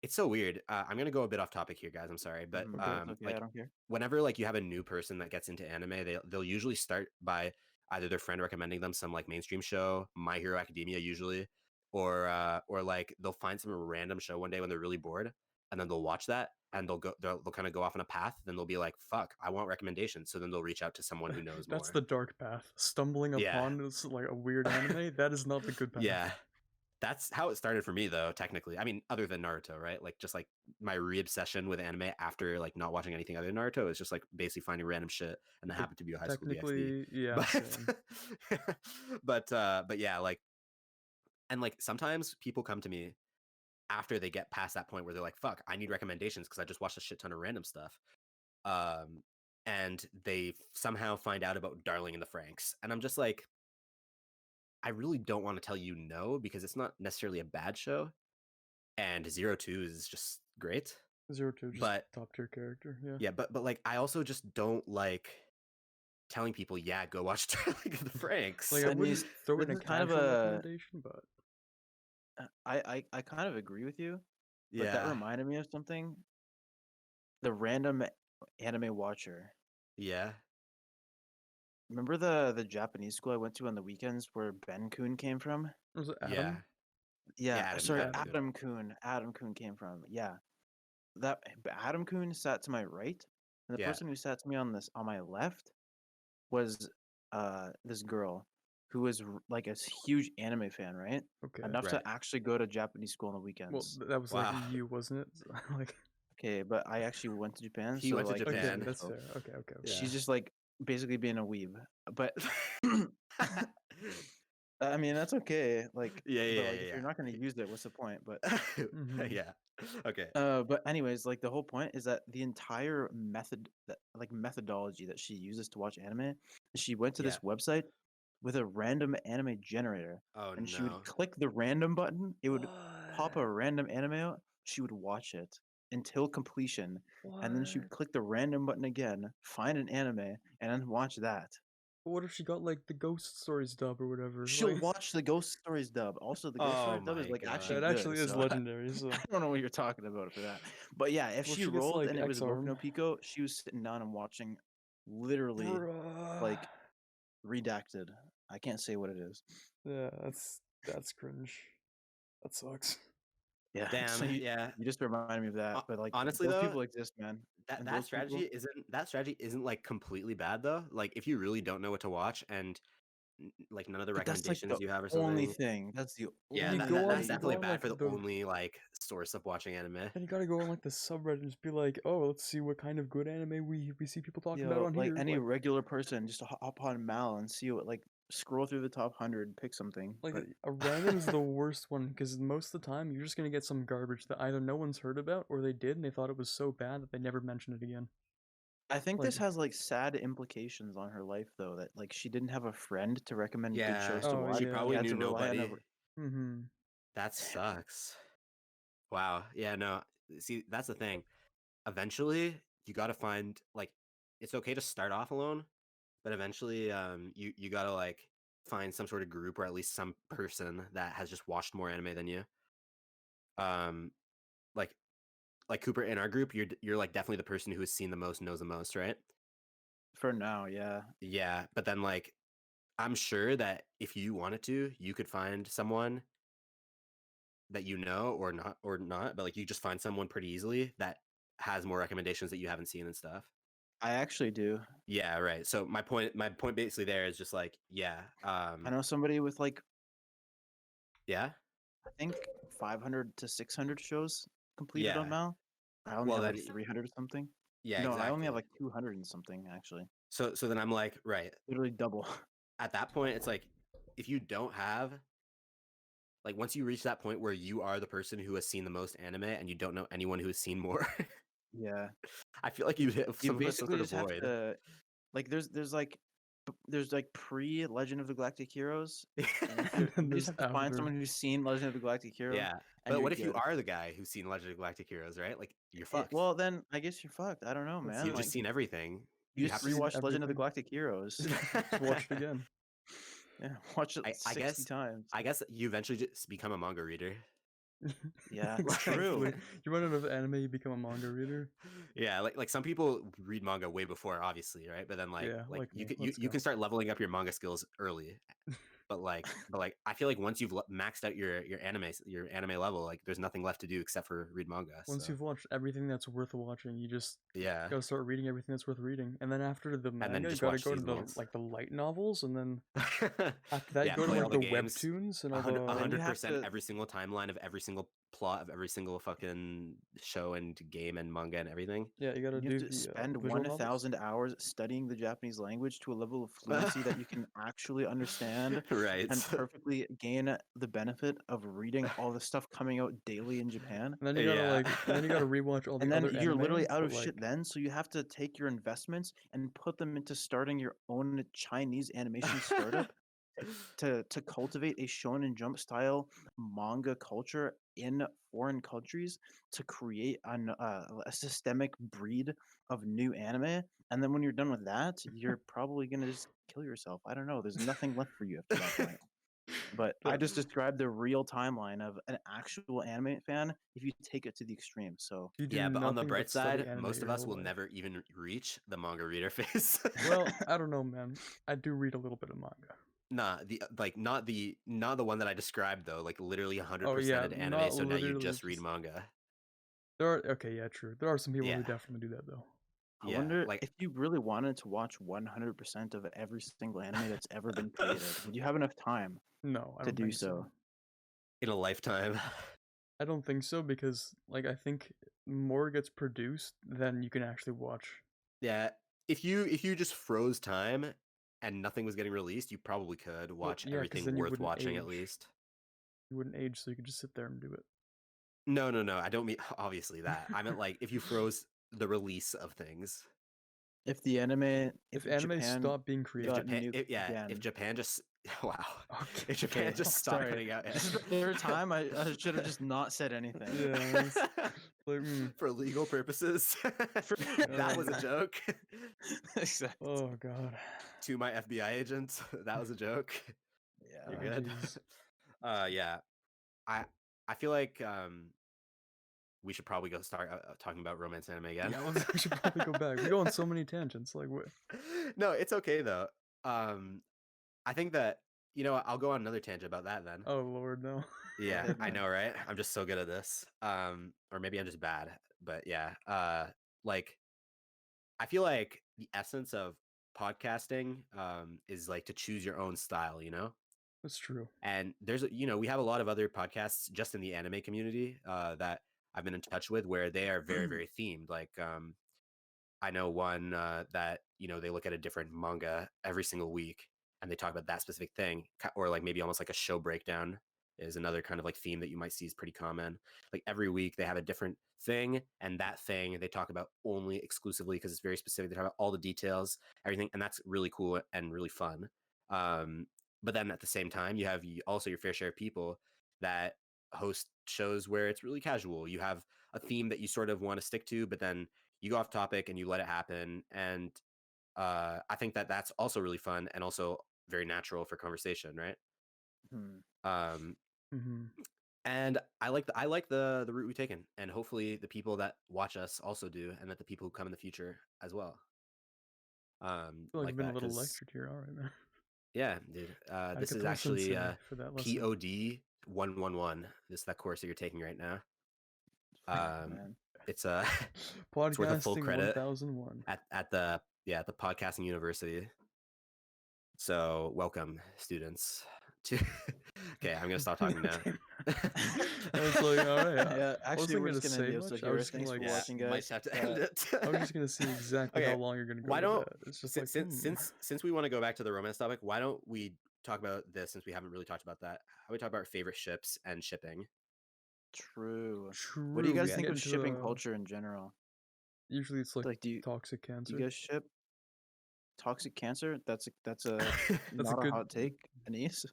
It's so weird. I'm gonna go a bit off topic here, guys. I'm sorry, but Mhm. Okay. It's okay. I like don't care. whenever like you have a new person that gets into anime, they'll usually start by either their friend recommending them some like mainstream show, My Hero Academia usually, or like they'll find some random show one day when they're really bored, and then they'll watch that and they'll kind of go off on a path. Then they'll be like, "Fuck, I want recommendations." So then they'll reach out to someone who knows That's more. the dark path. Stumbling Yeah, upon this like a weird anime, that is not the good path. yeah. That's how it started for me, though, technically. I mean, other than Naruto, right? Like, just like my re-obsession with anime after like not watching anything other than Naruto is just like basically finding random shit, and that happened to be a High School DxD. Technically, yeah, But, same. but yeah, like, and like sometimes people come to me after they get past that point where they're like, "Fuck, I need recommendations because I just watched a shit ton of random stuff." Um, and they somehow find out about Darling in the Franxx, and I'm just like, I really don't want to tell you no because it's not necessarily a bad show. And 02 is just great. 02, just But top tier character. Yeah. yeah, but like I also just don't like telling people, yeah, go watch like the Franks. Like I And wouldn't throw it this in a is kind of casual a. recommendation, but I kind of agree with you, but that Yeah, reminded me of something. The random anime watcher. yeah, Remember the Japanese school I went to on the weekends where Ben Kun came from? was it yeah, Adam? Yeah, yeah. sorry, Adam Adam. Coon. Adam Kun came from. Yeah, that Adam Kun sat to my right, and the Yeah, person who sat to me on my left was this girl who was like a huge anime fan, right? Okay. Enough right. to actually go to Japanese school on the Well, weekends. that was like Wow. you, wasn't it? Like, Okay, but I actually went to Japan, He so went to like okay, Japan. that's so fair. Okay, okay, okay. Yeah. she's just like basically being a weeb. But I mean that's okay. Like, Yeah, but yeah, like if yeah, you're not gonna use it, what's the point? But Mm-hmm. yeah. Okay. but anyways, like the whole point is that the entire methodology that she uses to watch anime, she went to Yeah. this website with a random anime generator, Oh and she no. would click the random button, it would pop What? a random anime out, she would watch it until completion, and then she would What? click the random button again, find an anime, and then watch that. What if she got like the Ghost Stories dub or whatever? She'll Like, watch the Ghost Stories dub. Also, the Ghost Oh Stories dub is my like actually that god. good. actually is So legendary. So, I don't know what you're talking about for that. But yeah, if well, she she gets rolled like and it was Boku X-Arm. no Pico, she was sitting down and watching literally Bruh. like redacted. I can't say what it is. Yeah, that's cringe. That sucks. Yeah. So Damn. Yeah. you just reminded me of that. But like Honestly, those though, people exist, man. that And that those people, strategy isn't like completely bad though. Like if you really don't know what to watch and like none of the but that's like the recommendations you have or only something. thing. That's the Yeah, You that, go only that on, that's you way. go definitely on bad like for the the, only like source of watching anime. then you gotta go on like the subreddit and just be like, oh, let's see what kind of good anime we see people talking about on Like here. any regular person, just hop on Mal and see what like scroll through the top 100, pick something. Like But a random is the worst one because most of the time you're just gonna get some garbage that either no one's heard about or they did and they thought it was so bad that they never mentioned it again. I think Like, this has like sad implications on her life though, that like she didn't have a friend to recommend good Yeah, shows to oh watch. she yeah, She probably had knew to rely on nobody. mm-hmm. That damn. sucks. Wow. Yeah, no. See, that's the thing. Eventually, you got to find like it's okay to start off alone, but eventually you got to like find some sort of group or at least some person that has just watched more anime than you. Um like Cooper in our group, you're like definitely the person who has seen the most, knows the most, right? For now, yeah. Yeah, but then like I'm sure that if you wanted to, you could find someone that you know or not, but like you just find someone pretty easily that has more recommendations that you haven't seen and stuff. I actually do. Yeah, right. So my point basically there is just like, yeah, I know somebody with like yeah, I think 500 to 600 shows completed on yeah. Mal. I only Well have like then, 300 or something. yeah, No, I only have exactly. like 200 and something actually. So then I'm like, right. Literally double. At that point, it's like if you don't have like once you reach that point where you are the person who has seen the most anime and you don't know anyone who has seen more, Yeah. I feel like you hit You some basically sort of just have void. to like there's like pre Legend of the Galactic Heroes, and if And then you just there's have to find after. someone who's seen Legend of the Galactic Heroes, Yeah, and but you're what if you good. are the guy who's seen Legend of Galactic Heroes, right? Like you're fucked. Well, then I guess you're fucked. I don't know, That's man. You've it. Like just seen everything. you You just have to. Seen rewatch Legend of the everything. Galactic Heroes. Just watch it again. Yeah, watch it I 60 guess. times. I guess you eventually just become a manga reader. Yeah, Exactly. true. You run out of anime, you become a manga reader. Yeah, like some people read manga way before, obviously, right? But then Yeah, like like you me. can Let's you go. can start leveling up your manga skills early. But I feel like once you've maxed out your anime level, like there's nothing left to do except for read manga. Once So you've watched everything that's worth watching, you just yeah, gotta start reading everything that's worth reading. And then after the and then manga, you just gotta watch go to the seasonals. like the light novels, and then after that, you Yeah, go to play all like the the games. webtoons and all A Then the you hundred have percent to every single timeline of every single plot of every single fucking show and game and manga and everything. yeah. You gotta you have do to the spend visual novels. 1,000 hours studying the Japanese language to a level of fluency that you can actually understand Right. and perfectly gain the benefit of reading all the stuff coming out daily in Japan. And then you gotta Yeah. and then you gotta rewatch all the And then other you're literally anime, out but of shit like then, so you have to take your investments and put them into starting your own Chinese animation startup to cultivate a Shonen Jump style manga culture in foreign countries to create a systemic breed of new anime. And then when you're done with that, you're probably gonna just kill yourself. I don't know. There's nothing left for you after that point. But I just described the real timeline of an actual anime fan if you take it to the extreme. So you do Yeah, but on the nothing bright but study side, anime most of your us whole will life. never even reach the manga reader phase. Well, I don't know, man. I do read a little bit of manga. Nah, not the one that I described though. Like literally 100% Oh yeah, of anime. not So now you literally just read just. manga. There are okay, yeah, true. There are some people who Yeah, definitely do that though. I yeah. wonder Like if you really wanted to watch 100% of every single anime that's ever been created, would you have enough time No, I to don't do think so. so? in a lifetime. I don't think so because like I think more gets produced than you can actually watch. Yeah, if you just froze time and nothing was getting released, you probably could Well, watch yeah, because everything then you worth wouldn't watching at age. least. You wouldn't age, so you could just sit there and do it. No. I don't mean obviously that. I meant like if you froze the release of things. If the anime, If if anime Japan stopped being If created, got Japan, nuked if again. Japan just wow, okay, if Japan Okay, just stopped sorry. putting out This is the third time I should have just not said anything. yeah, it's like for legal purposes, For- that was a God. joke. Exactly. Oh god. To my FBI agents, that was a joke. Yeah. You're good. Jeez. Yeah, I I feel like we should probably go start talking about romance anime again. Yeah, we should probably go back. We go on so many tangents. Like what? No, it's okay though. I think that I'll go on another tangent about that then. Oh lord, no. Yeah, ahead, I man. know, right? I'm just so good at this. Or maybe I'm just bad. But yeah, like I feel like the essence of podcasting is like to choose your own style, you know? That's true. And we have a lot of other podcasts just in the anime community that I've been in touch with where they are very, very themed. Like I know one that they look at a different manga every single week and they talk about that specific thing, or like maybe almost like a show breakdown is another kind of like theme that you might see is pretty common. Like every week they have a different thing, and that thing they talk about only exclusively because it's very specific. They talk about all the details, everything, and that's really cool and really fun. Um, but then at the same time, you have also your fair share of people that host shows where it's really casual. You have a theme that you sort of want to stick to, but then you go off topic and you let it happen. And I think that that's also really fun and also very natural for conversation, right? Hmm. Um, Mm-hmm. and I like the route we've taken, and hopefully the people that watch us also do, and that the people who come in the future as well. I feel like Like I've been a that, little because lectured here. All right, man. yeah, dude, this is Arigato actually sensei for that lesson. POD 111. This is that course that you're taking right now. Man. It's it's worth a full Podcasting credit 1001. at the podcasting university. So welcome, students. To okay, I'm gonna stop talking now. I was like, all right. Yeah, I actually, wasn't we're gonna just gonna say end the much. episode I was here. just gonna Thanks for like, watching, Might guys. have to end it. I was just gonna see exactly Okay, how long you're gonna go why with don't that. It's just since like, since we want to go back to the romance topic, why don't we talk about this since we haven't really talked about that? How we talk about our favorite ships and shipping? True. true. What do you We guys can think get of into shipping culture in general? Usually it's like Like, toxic do you cancer. guys ship toxic cancer? That's a That's a not a good. hot take, Anise.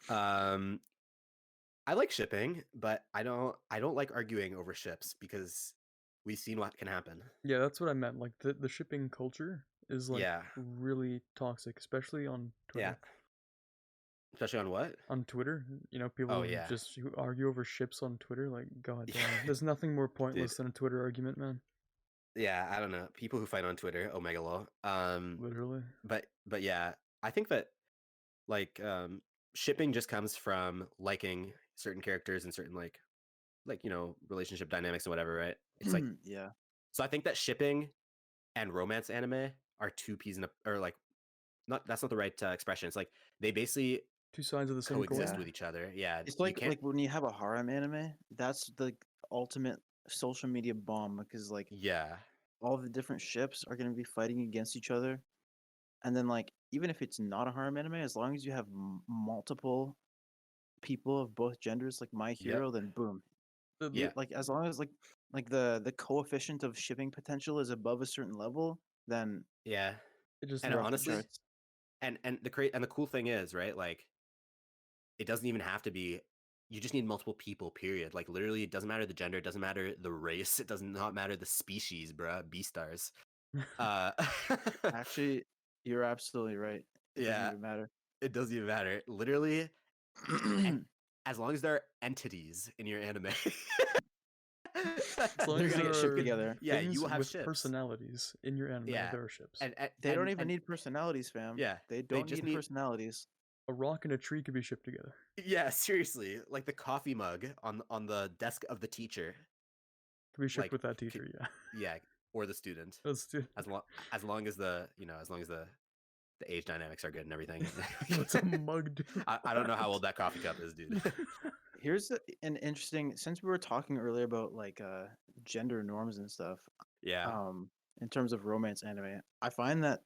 um, I like shipping, but I don't like arguing over ships because we've seen what can happen. Yeah, that's what I meant. Like the shipping culture is like Yeah, really toxic, especially on yeah. Twitter. Especially on what? On Twitter, people Oh who yeah, who argue over ships on Twitter. Like, god damn, there's nothing more dude. pointless than a Twitter argument, man. Yeah, I don't know. People who fight on Twitter, omega lol. Literally. But yeah, I think that like shipping just comes from liking certain characters and certain relationship dynamics and whatever, right? It's like Yeah. so I think that shipping and romance anime are two peas in a or like not that's not the right expression. It's like they basically Two sides of the same coexist coin. Yeah. with each other. Yeah, It's you like can't. when you have a harem anime, that's the ultimate social media bomb because like Yeah, all the different ships are going to be fighting against each other. And then like even if it's not a harem anime, as long as you have multiple people of both genders like My yep, Hero, then boom. yeah, Like as long as like the coefficient of shipping potential is above a certain level, then yeah. It just And you're off the happens. honestly, charts. and the cool thing is, right? Like it doesn't even have to be. You just need multiple people. Period. Like literally, it doesn't matter the gender. It doesn't matter the race. It does not matter the species, bruh. Beastars. Uh, Actually, you're absolutely right. It doesn't yeah, even matter. it doesn't even matter. Literally, as long as there are entities in your anime, As long They're as gonna there get shipped are together. yeah, you things will have with ships. personalities in your anime, Yeah, there are ships. They don't even need personalities, fam. yeah, They they don't just need need personalities. A rock and a tree could be shipped together. yeah, seriously, like the coffee mug on the desk of the teacher, Could be shipped like with that teacher, yeah. yeah, or the student, That's as long as the age dynamics are good and everything. what's a mug do? I don't know how old that coffee cup is, dude. Here's an interesting since we were talking earlier about like gender norms and stuff, Yeah, in terms of romance anime, I find that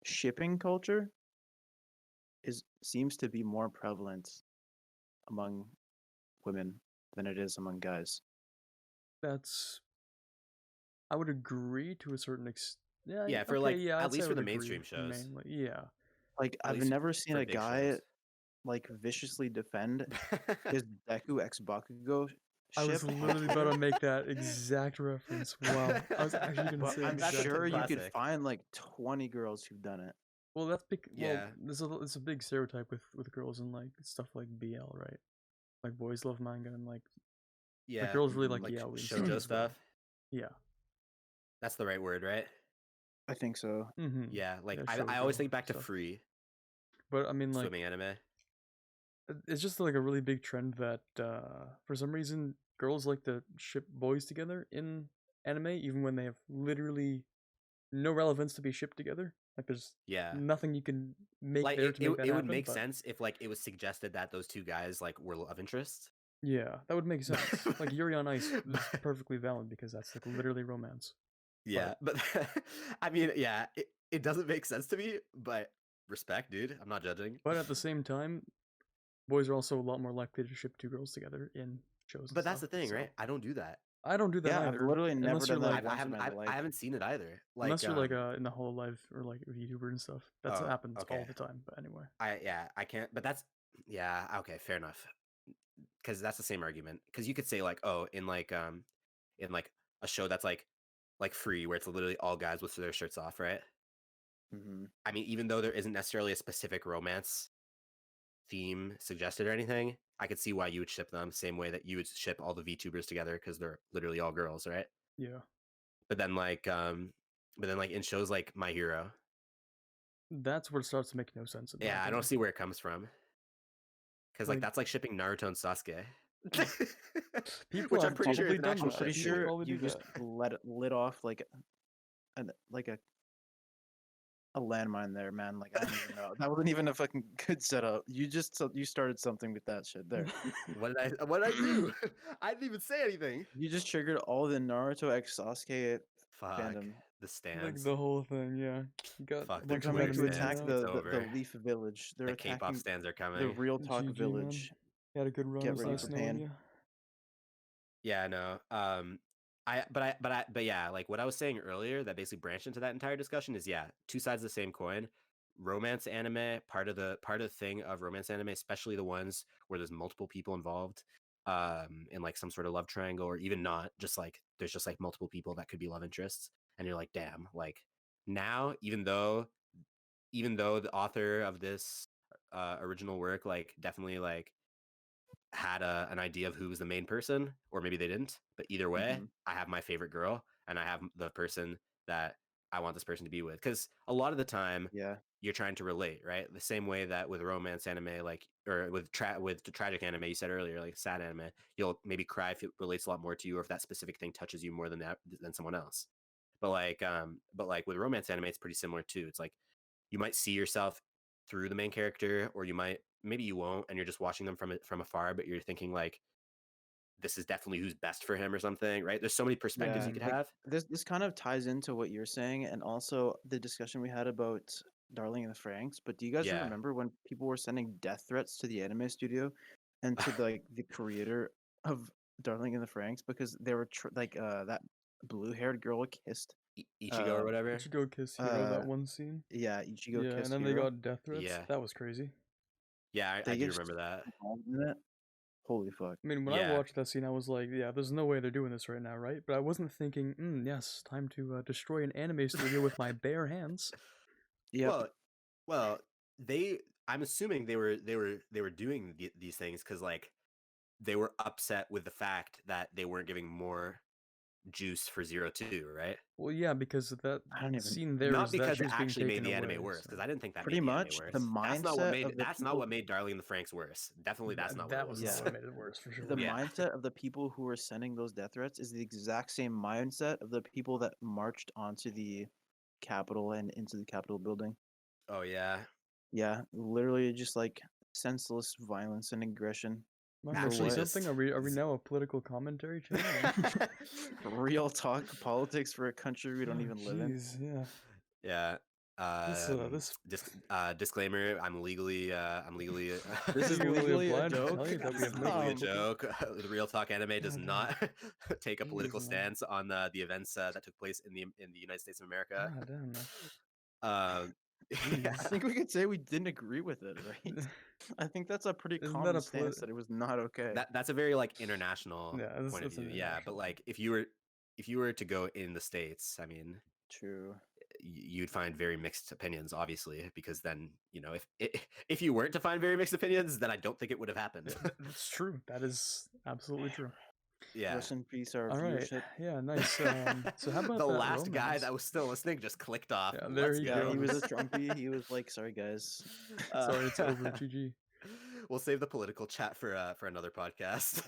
shipping culture seems to be more prevalent among women than it is among guys. That's I would agree to a certain extent. Yeah, yeah, for okay, like yeah, at I'd say least I for would the agree mainstream shows, mainly. Yeah. Like at I've least never seen for a big guy shows. like viciously defend his Deku X Bakugo I was ship on literally about Twitter. to make that exact reference. Wow. I was actually going to But say I'm exactly sure you could Classic. find like 20 girls who've done it. Well, that's Yeah. there's a big stereotype with girls and like stuff like BL, right? Like boys love manga and like Yeah, girls really like Mhm. like yaoi and stuff shoujo as well. stuff. Yeah. That's the right word, right? I think so. Mm-hmm. Yeah, like Yeah, I always shoujo think back to stuff. free But I mean, like, swimming anime. it's just like a really big trend that for some reason girls like to ship boys together in anime, even when they have literally no relevance to be shipped together. Like, there's Yeah, nothing you can make like there to make that it would happen. make But sense if like it was suggested that those two guys like were love interests. yeah, that would make sense. Like Yuri on Ice is But- perfectly valid because that's like literally romance. yeah, but I mean, yeah, it doesn't make sense to me, but respect, dude. I'm not judging. But at the same time, boys are also a lot more likely to ship two girls together in shows. But And that's the stuff, thing, so. right? I don't do that. I don't do that Yeah, I've either. literally never unless you're done that like, once in my life. I haven't seen it either. Like, unless you're like in the Hollow Live or like a VTuber and stuff. That oh, happens all okay. the time. But anyway, I can't. But that's yeah, okay, fair enough. Because that's the same argument. Because you could say like, oh, in like a show that's like free, where it's literally all guys with their shirts off, right? Hmm. I mean, even though there isn't necessarily a specific romance theme suggested or anything, I could see why you would ship them. Same way that you would ship all the VTubers together because they're literally all girls, right? yeah, But then like in shows like My Hero, that's where it starts to make no sense. In my yeah, I don't opinion. see where it comes from. Because like Like- that's like shipping Naruto and Sasuke. People Which I'm have pretty sure probably is an done actual I'm that. pretty ship. People sure probably you do just that. lit off like a landmine there, man. Like I don't even know. That wasn't even a fucking good setup. You started something with that shit there. What did I do? I didn't even say anything. You just triggered all the Naruto X Sasuke Fuck fandom. the Like stands. the whole thing, yeah. You got Fuck, a they're bunch of Coming to Twitter enemies attack stands. now. It's the over. Leaf Village. They're The K-pop attacking stands are the coming. Real Talk GG, Village. man. Had a good run. Get It was ready nice for knowing pain. you. Yeah, no. But yeah, like what I was saying earlier that basically branched into that entire discussion is yeah, two sides of the same coin. Romance anime, part of the thing of romance anime, especially the ones where there's multiple people involved, in like some sort of love triangle or even not, just like there's just like multiple people that could be love interests, and you're like, damn, like now, even though the author of this original work like definitely like had an idea of who was the main person, or maybe they didn't. But either way, I have my favorite girl, and I have the person that I want this person to be with. Because a lot of the time, Yeah. you're trying to relate, right? The same way that with romance anime, like, or with the tragic anime you said earlier, like sad anime, you'll maybe cry if it relates a lot more to you, or if that specific thing touches you more than someone else. But like with romance anime, it's pretty similar too. It's like you might see yourself through the main character, or maybe you won't, and you're just watching them from afar, but you're thinking like this is definitely who's best for him or something, right? There's so many perspectives Yeah, you could like have. this kind of ties into what you're saying, and also the discussion we had about Darling in the Franxx. But do you guys Yeah. remember when people were sending death threats to the anime studio and to like the creator of Darling in the Franxx because they were that blue-haired girl kissed Ichigo or uh whatever. Ichigo kiss Hiro, uh that one scene. yeah, Ichigo Yeah, and kissed then they Hero. got death threats. Yeah. That was crazy. Yeah, I They do get remember that. involved in it. Holy fuck. I mean, when I Yeah. watched that scene, I was like, yeah, there's no way they're doing this right now, right? But I wasn't thinking, yes, time to destroy an anime studio with my bare hands. Yeah. Well, I'm assuming they were doing these things because like they were upset with the fact that they weren't giving more juice for 02, right? Well, yeah, because that I don't even scene there Not is that because she it was being actually made taken the away. anime worse, because I didn't think that Pretty made the anime much worse. the mindset of the That's not people- what made Darling in the Franxx worse. Definitely that's not what that it was. was Yeah. not what made it worse for sure. The Yeah. mindset of the people who were sending those death threats is the exact same mindset of the people that marched onto the Capitol and into the Capitol building. Oh yeah. Yeah, literally just like senseless violence and aggression. Am I Actually, missing just- something? Are we now a political commentary channel? Real talk politics for a country we don't Oh, even live in. jeez, yeah. Yeah. Disclaimer: I'm legally. This is Legally legally a obliged to joke. tell you that we This have is no legally a political- joke. The Real Talk Anime does God not take a political Jeez, man. stance on the events that took place in the United States of America. God damn, man. I think we could say we didn't agree with it, right? I think that's a pretty Isn't common that a stance that it was not okay. that's a very like international Yeah, point of that's an view. Yeah, but international like if you were to go in the States, I mean, True. you'd find very mixed opinions, obviously, because then if you weren't to find very mixed opinions, then I don't think it would have happened. That's true. That is absolutely true. Yeah. Rest in peace, our All right. viewership. Yeah, nice. So how about the that last guy romance? that was still listening just clicked off. Yeah, there Let's he go. Yeah, he was a goes. Trumpy. He was like, "Sorry, guys." Sorry, it's over. GG. We'll save the political chat for another podcast.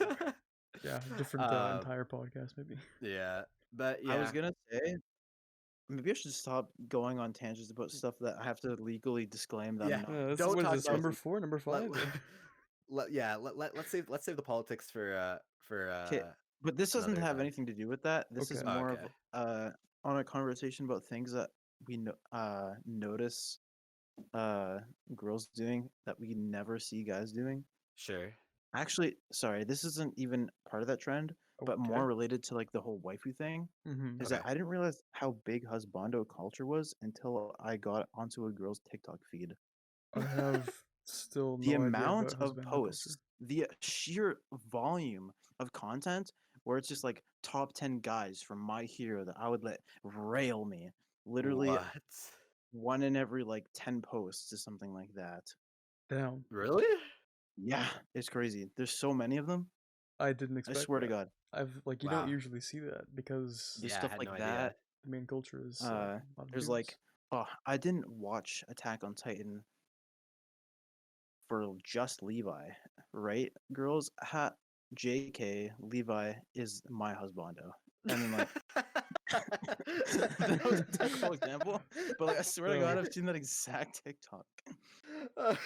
Yeah, different entire podcast maybe. Yeah, but yeah, I was gonna say, maybe I should stop going on tangents about stuff that I have to legally disclaim that Yeah. I'm not. Yeah, Don't what is talk this? about- Number 4, number 5? let's save the politics for 'Kay, But this doesn't another have time. anything to do with that. This is Okay. more Okay. of on a conversation about things that we notice girls doing that we never see guys doing. Sure. Actually, sorry, this isn't even part of that trend, but Okay. more related to like the whole waifu thing. Mhm. Is that Okay. I didn't realize how big husbando culture was until I got onto a girl's TikTok feed. I have still no The idea amount about of husbando posts, culture. the sheer volume of content where it's just like top 10 guys from My Hero that I would let rail me. Literally What? one in every like 10 posts is something like that. Damn, Really? Yeah, it's crazy. There's so many of them. I didn't I expect swear to that. God. I've like you Wow. don't usually see that because There's Yeah, I stuff had like no that. idea. the main culture is a lot of There's dudes. like, oh, I didn't watch Attack on Titan for just Levi, right? Girls, JK, Levi is my husbando. And then like, that was a technical example, but like I swear to God, I've seen that exact TikTok. God.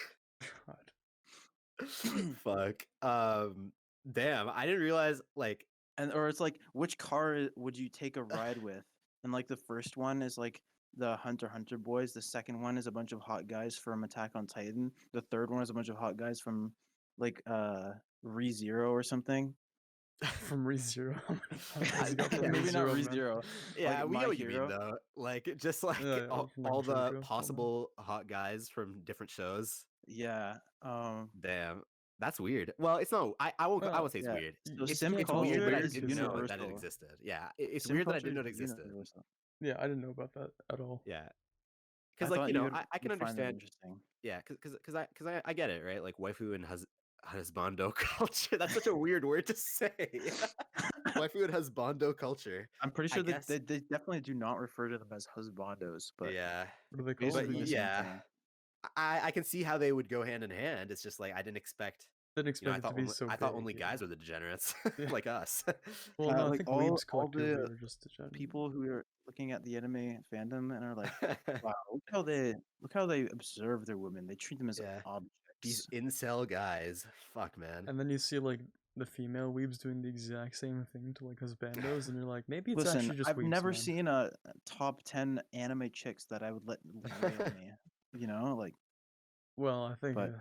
Fuck. Damn, I didn't realize like Or it's like, which car would you take a ride with? And like the first one is like the Hunter x Hunter boys. The second one is a bunch of hot guys from Attack on Titan. The third one is a bunch of hot guys from like ReZero or something. From ReZero. How many podcasts you got from Maybe not ReZero, man? ReZero. yeah, like we My know what you mean Hero. though. Like just like Yeah, yeah, all, from, like, all JoJo, the all that. possible hot guys from different shows. Yeah. Damn. That's weird. Well, it's not. I won't say it's yeah. weird. So It's, simp it's culture weird that I is didn't know that it universal. existed. Yeah, it's Simp weird that I culture didn't know it is existed. universal. Yeah, I didn't know about that at all. Yeah, I because like thought I can you'd find that understand. interesting. Yeah, because I get it, right? Like waifu and husbando culture. That's such a weird word to say. Waifu and husbando culture. I'm pretty I sure guess. they definitely do not refer to them as husbandos, but Yeah, What do they call but them basically the then? same yeah, thing. I can see how they would go hand in hand. It's just like I didn't expect. Didn't expect it to be so I thought big. only Yeah. guys were the degenerates, Yeah. like us. Well, no, I Like think all weebs collectively the are just degenerate. people who are looking at the anime fandom and are like, wow, look how they observe their women. They treat them as Yeah, these objects. incel guys. Fuck, man. And then you see like the female weebs doing the exact same thing to like husbandos, and you're like, maybe it's Listen, actually just I've weebs, never man. seen a top 10 anime chicks that I would let rail me. You know, like, Well, I think but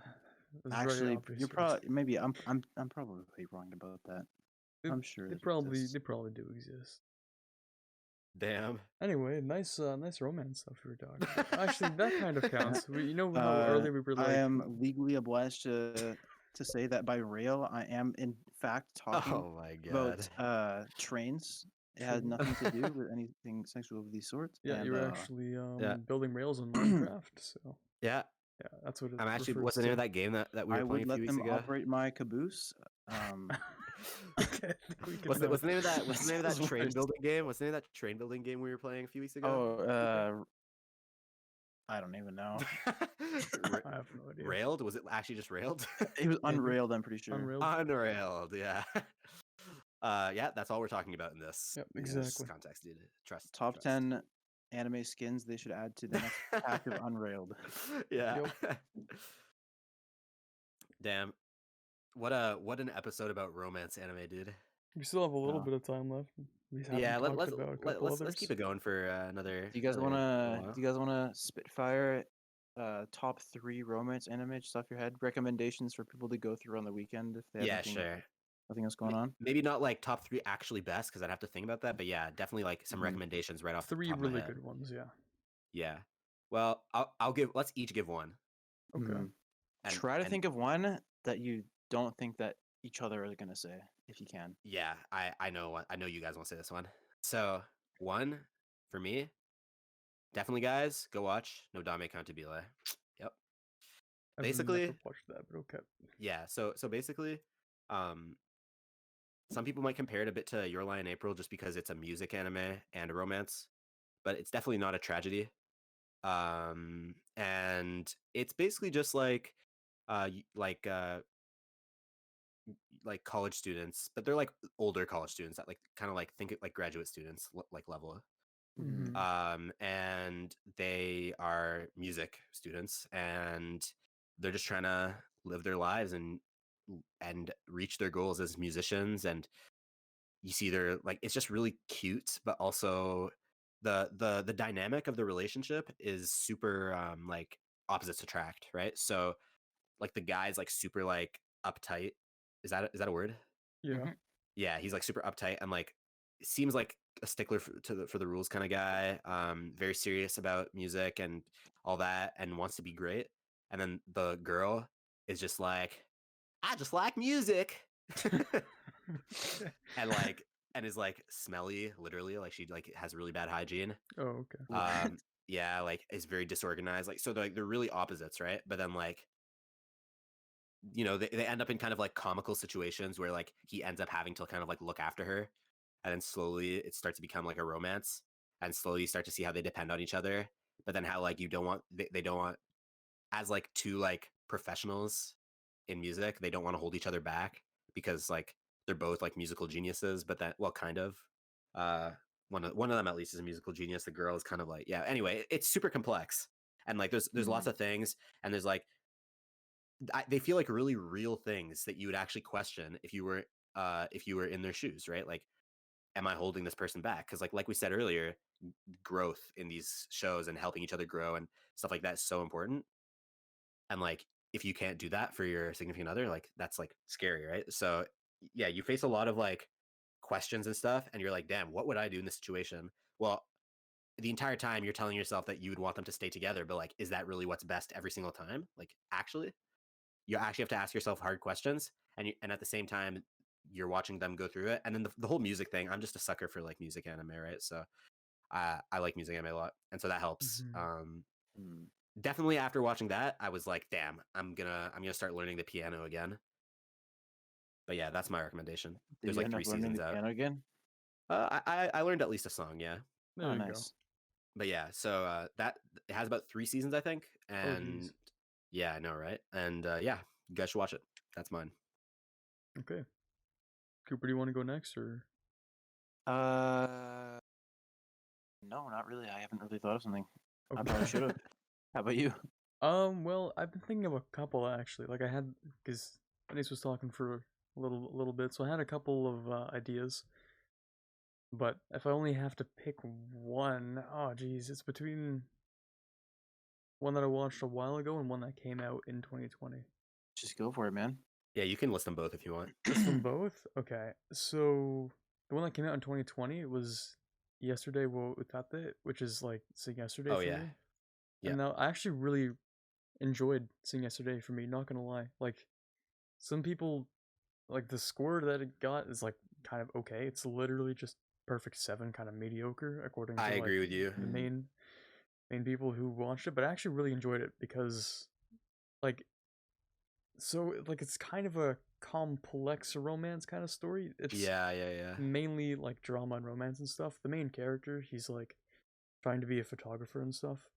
it's very actually, obvious. you're Right? probably maybe I'm probably wrong about that. They, I'm sure they it probably exists. they probably do exist. Damn. Anyway, nice romance stuff we were talking about. Actually, that kind of counts. You know how earlier we were I like, am legally obliged to say that by rail, I am in fact talking Oh my about god. trains. It had True. nothing to do with anything sexual of these sorts. Yeah, And you were actually Yeah. building rails in Minecraft, so Yeah. yeah, that's what it I'm actually. refers What's the name to. of that game that we I were playing would a few let weeks them ago? operate my caboose. Okay, I think we can What's the name of that? What's the name of that sounds train worse. building game? What's the name of that train building game we were playing a few weeks ago? Oh, I don't even know. I have no idea. Railed? Was it actually just railed? It was Yeah, unrailed, I'm pretty sure. Unreal. Unrailed, yeah. Yeah, that's all we're talking about in this. Yep, in this exactly. context, dude. Trust. Top trust. 10 anime skins they should add to the next pack of Unrailed. Yeah. Yep. Damn. What an episode about romance anime, dude. We still have a little Oh. bit of time left. We haven't Yeah, talked let's about a couple others. let's keep it going for another. Do you guys another wanna while. do you guys wanna spitfire top 3 romance anime just off your head? Recommendations for people to go through on the weekend if they have Yeah, nothing, sure. nothing else going on? Maybe not like top 3 actually best because I'd have to think about that. But yeah, definitely like some Mhm. recommendations right off the 3 top of my really head. good ones, yeah. Yeah. Well, I'll give. Let's each give one. Okay. Mhm. And, Try to and think of one that you don't think that each other are gonna say, if you can. yeah, I know what I know. You guys want to say this one. So one for me, definitely, guys, go watch No Dame Cantabile. Yep. I've Basically, never watched that, but okay. yeah. So basically, some people might compare it a bit to Your Lie in April just because it's a music anime and a romance, but it's definitely not a tragedy. And it's basically just like like college students, but they're like older college students that like kind of like think it like graduate students like level. Mhm. And they are music students, and they're just trying to live their lives and reach their goals as musicians. And you see they're like it's just really cute, but also the dynamic of the relationship is super like opposites attract, right? So like the guy's like super like uptight. Is that a word? Yeah. Mhm. Yeah, he's like super uptight and like seems like a stickler for the rules kind of guy. Very serious about music and all that, and wants to be great. And then the girl is just like, I just like music, Okay. and like and is like smelly, literally. Like she like has really bad hygiene. Oh, okay. What? Yeah, like is very disorganized. Like so, they're really opposites, right? But then like they end up in kind of like comical situations where like he ends up having to kind of like look after her, and then slowly it starts to become like a romance, and slowly you start to see how they depend on each other, but then how like you don't want they don't want, as like two like professionals in music, they don't want to hold each other back because like they're both like musical geniuses, but that well kind of one of them at least is a musical genius. The girl is kind of like, yeah, anyway, it's super complex, and like there's lots of things, and there's like they feel like really real things that you would actually question if you were in their shoes, right? Like, am I holding this person back? Because like we said earlier, growth in these shows and helping each other grow and stuff like that is so important. And like if you can't do that for your significant other, like that's like scary, right? So yeah, you face a lot of like questions and stuff, and you're like, damn, what would I do in this situation? Well, the entire time you're telling yourself that you would want them to stay together, but like, is that really what's best every single time? Like, actually, you actually have to ask yourself hard questions, and at the same time you're watching them go through it. And then the whole music thing, I'm just a sucker for like music anime, right? So I like music anime a lot, and so that helps. Mhm. Mm. Definitely after watching that, I was like, damn, I'm gonna start learning the piano again. But yeah, that's my recommendation. Did There's you like end 3 up learning seasons the out. piano again? I learned at least a song, yeah. There Oh, you go. nice. But yeah, so that it has about 3 seasons, I think, Oh, and jeez. yeah, I know, right? And yeah, you guys should watch it. That's mine. Okay. Cooper, do you want to go next, or? No, not really. I haven't really thought of something. I Okay. probably should have. How about you? Well, I've been thinking of a couple actually. Like I had, because Denise was talking for a little bit, so I had a couple of ideas. But if I only have to pick one, oh geez, it's between one that I watched a while ago and one that came out in 2020. Just go for it, man. Yeah, you can list them both if you want. List them both? Okay. So the one that came out in 2020 was Yesterday Wo Utate, which is like Sing Yesterday Oh for yeah. me. Yeah. And now I actually really enjoyed Sing Yesterday for me, not gonna lie. Like some people like the score that it got is like kind of okay. It's literally just perfect 7, kind of mediocre according I to like agree with you. the Mm. main people who watched it, but I actually really enjoyed it because like like it's kind of a complex romance kind of story. It's Yeah. mainly like drama and romance and stuff. The main character, he's like trying to be a photographer and stuff,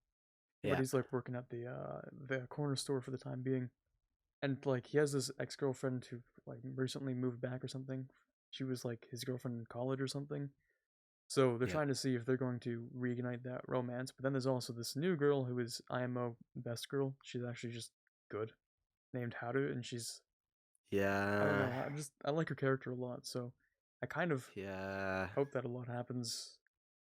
but Yeah. he's like working at the corner store for the time being. And like he has this ex-girlfriend who like recently moved back or something. She was like his girlfriend in college or something. So they're Yeah. trying to see if they're going to reignite that romance. But then there's also this new girl who is IMO best girl. She's actually just good, named Haru, and she's I don't Yeah. know. I like her character a lot. So I kind of Yeah. hope that a lot happens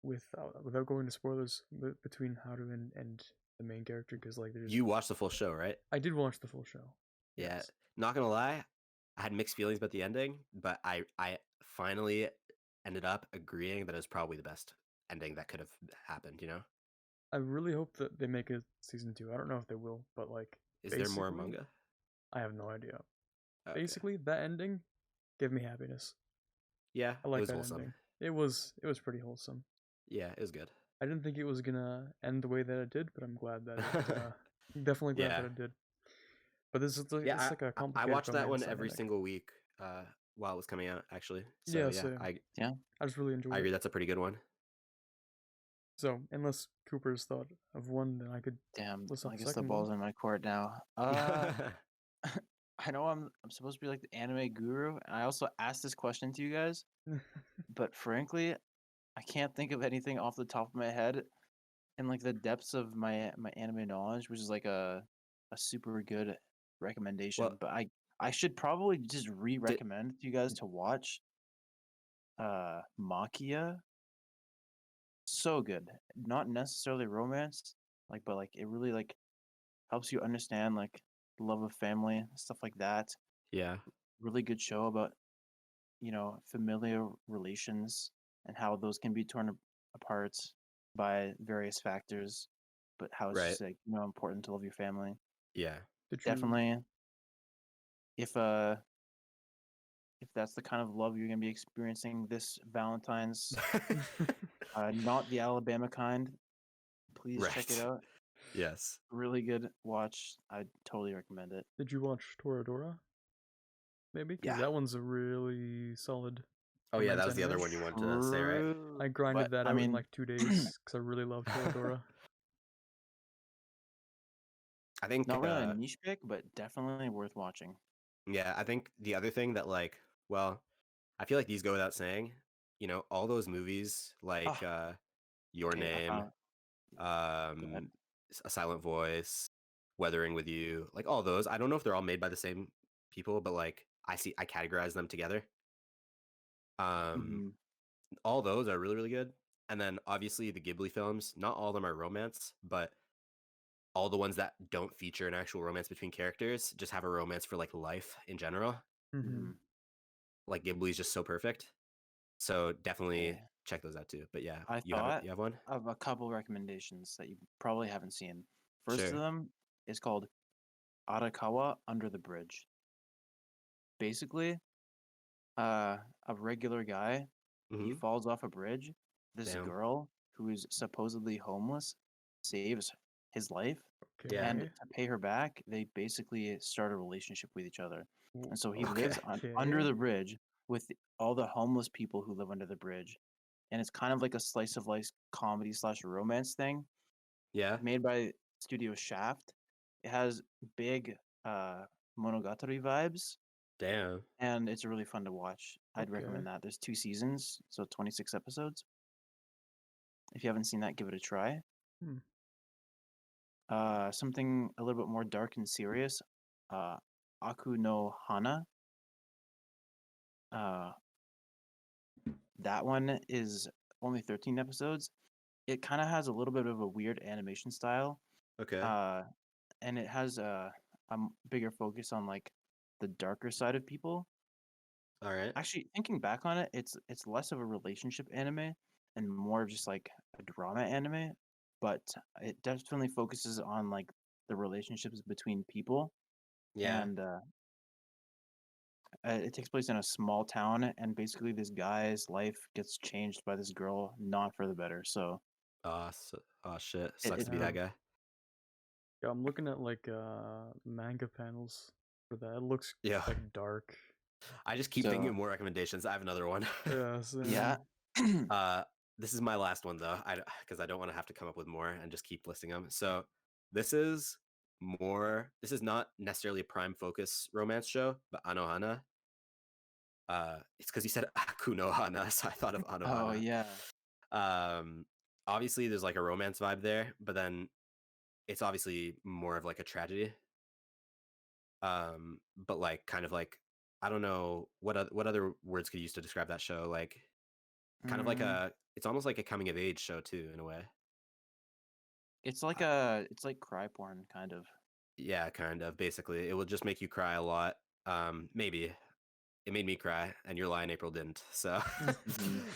without going to spoilers between Haru and the main character because like there's You watched the full show, right? I did watch the full show. Yeah. Yes. Not gonna lie, I had mixed feelings about the ending, but I finally ended up agreeing that it was probably the best ending that could have happened, you know? I really hope that they make a season 2. I don't know if they will, but like Is there more basically, manga? I have no idea. Okay. Basically, that ending gave me happiness. Yeah, I it like was that wholesome. ending. It was pretty wholesome. Yeah, it was good. I didn't think it was gonna end the way that it did, but I'm glad that it definitely glad Yeah. that it did. But this is like it's Yeah, like a I complicated watched that one romance every dynamic. single week while it was coming out actually. So Yeah, yeah, same. Yeah. I just really I enjoyed agree it. that's a pretty good one. So unless Cooper's thought of one, then I could Damn. list I off the guess the second one. ball's in my court now. I know I'm supposed to be like the anime guru, and I also asked this question to you guys, but frankly, I can't think of anything off the top of my head in like the depths of my anime knowledge, which is like a super good recommendation. Well, But I should probably just did, re-recommend to you guys to watch Makia. So good. Not necessarily romance, like but like it really like helps you understand like love of family, stuff like that. yeah, Really good show about, familiar relations and how those can be torn apart by various factors, but how it's right. just like, important to love your family. Yeah. Did you? Definitely if that's the kind of love you're gonna be experiencing this Valentine's, not the Alabama kind, please check it Right. out. Yes. Really good watch. I totally recommend it. Did you watch Toradora? Maybe because Yeah. that one's a really solid Oh yeah, that romance was the other anime. one you wanted to say, right? I True, grinded but that I out in mean, like 2 days because I really love Toradora. I think not really a niche pick, but definitely worth watching. yeah, I think the other thing that like, well, I feel like these go without saying, all those movies like Oh, Your okay. I Name, found. Go ahead. A Silent Voice, Weathering with You, like all those. I don't know if they're all made by the same people, but like I categorize them together. Um Mm-hmm. all those are really really good. And then obviously the Ghibli films, not all of them are romance, but all the ones that don't feature an actual romance between characters just have a romance for like life in general. Mm-hmm. Mm-hmm. Like Ghibli's just so perfect. So definitely Okay. check those out too. But yeah, I you have thought you have one? of a couple recommendations that you probably haven't seen. First of Sure. them is called Arakawa Under the Bridge. Basically, a regular guy, he Mm-hmm. falls off a bridge. This Damn. girl who is supposedly homeless saves his life, Yeah. and Okay. to pay her back, they basically start a relationship with each other. And so he Okay. lives under Okay. the bridge with all the homeless people who live under the bridge, and it's kind of like a slice of life comedy slash romance thing Yeah. made by Studio Shaft. It has big Monogatari vibes, Damn. and it's really fun to watch. I'd Okay. recommend that. There's 2 seasons, so 26 episodes. If you haven't seen that, give it a try. Hmm. Something a little bit more dark and serious. Aku no Hana. Uh, that one is only 13 episodes. It kind of has a little bit of a weird animation style. Okay. And it has a bigger focus on like the darker side of people. All right. Actually, thinking back on it, it's less of a relationship anime and more of just like a drama anime, but it definitely focuses on like the relationships between people, Yeah. and it takes place in a small town, and basically this guy's life gets changed by this girl, not for the better. So Oh shit. it, Sucks it to be that guy. Yeah, I'm looking at like manga panels for that. It looks Yeah. like dark. I just keep thinking so of more recommendations. I have another one. Yeah. Same. yeah. This is my last one though, because I don't want to have to come up with more and just keep listing them. So this is more. This is not necessarily a prime focus romance show, but Anohana. It's because you said Akuno Hana, so I thought of Oh Anohana. yeah. Obviously there's like a romance vibe there, but then it's obviously more of like a tragedy. But like kind of like I don't know what other words could you use to describe that show. Like kind of like Mm, it's almost like a coming of age show too in a way. it's like it's like cry porn kind of. Yeah, kind of. Basically, it will just make you cry a lot. Maybe it made me cry, and Your Lie in April didn't. So, Mhm.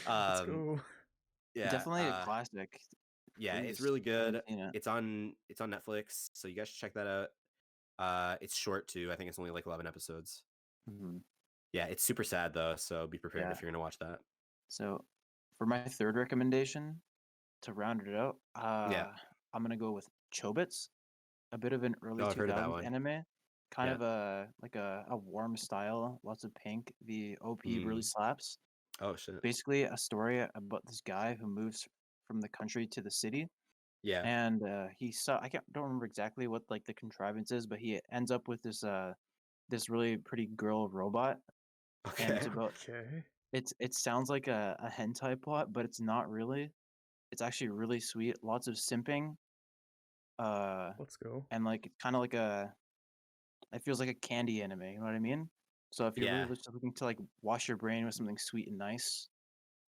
Let's um, go. yeah, Definitely a classic. yeah, it's Please, really if you haven't good. seen it. It's on Netflix, so you guys should check that out. It's short too. I think it's only like 11 episodes. Hmm. Yeah, it's super sad though, so be prepared Yeah. if you're gonna watch that. So, for my third recommendation, to round it out, Yeah. I'm gonna go with Chobits, a bit of an early Oh, I've heard of that 2000s one. anime, kind Yeah. of a warm style, lots of pink. The OP really Mm. slaps. Oh shit. Basically, a story about this guy who moves from the country to the city, Yeah. and he saw don't remember exactly what like the contrivance is, but he ends up with this really pretty girl robot, and it's Okay. about Okay. it sounds like a hentai plot, but it's not really. It's actually really sweet. Lots of simping, uh, Let's go. and like it's kind of like it feels like a candy anime. You know what I mean? So if you're Yeah. really just looking to like wash your brain with something sweet and nice,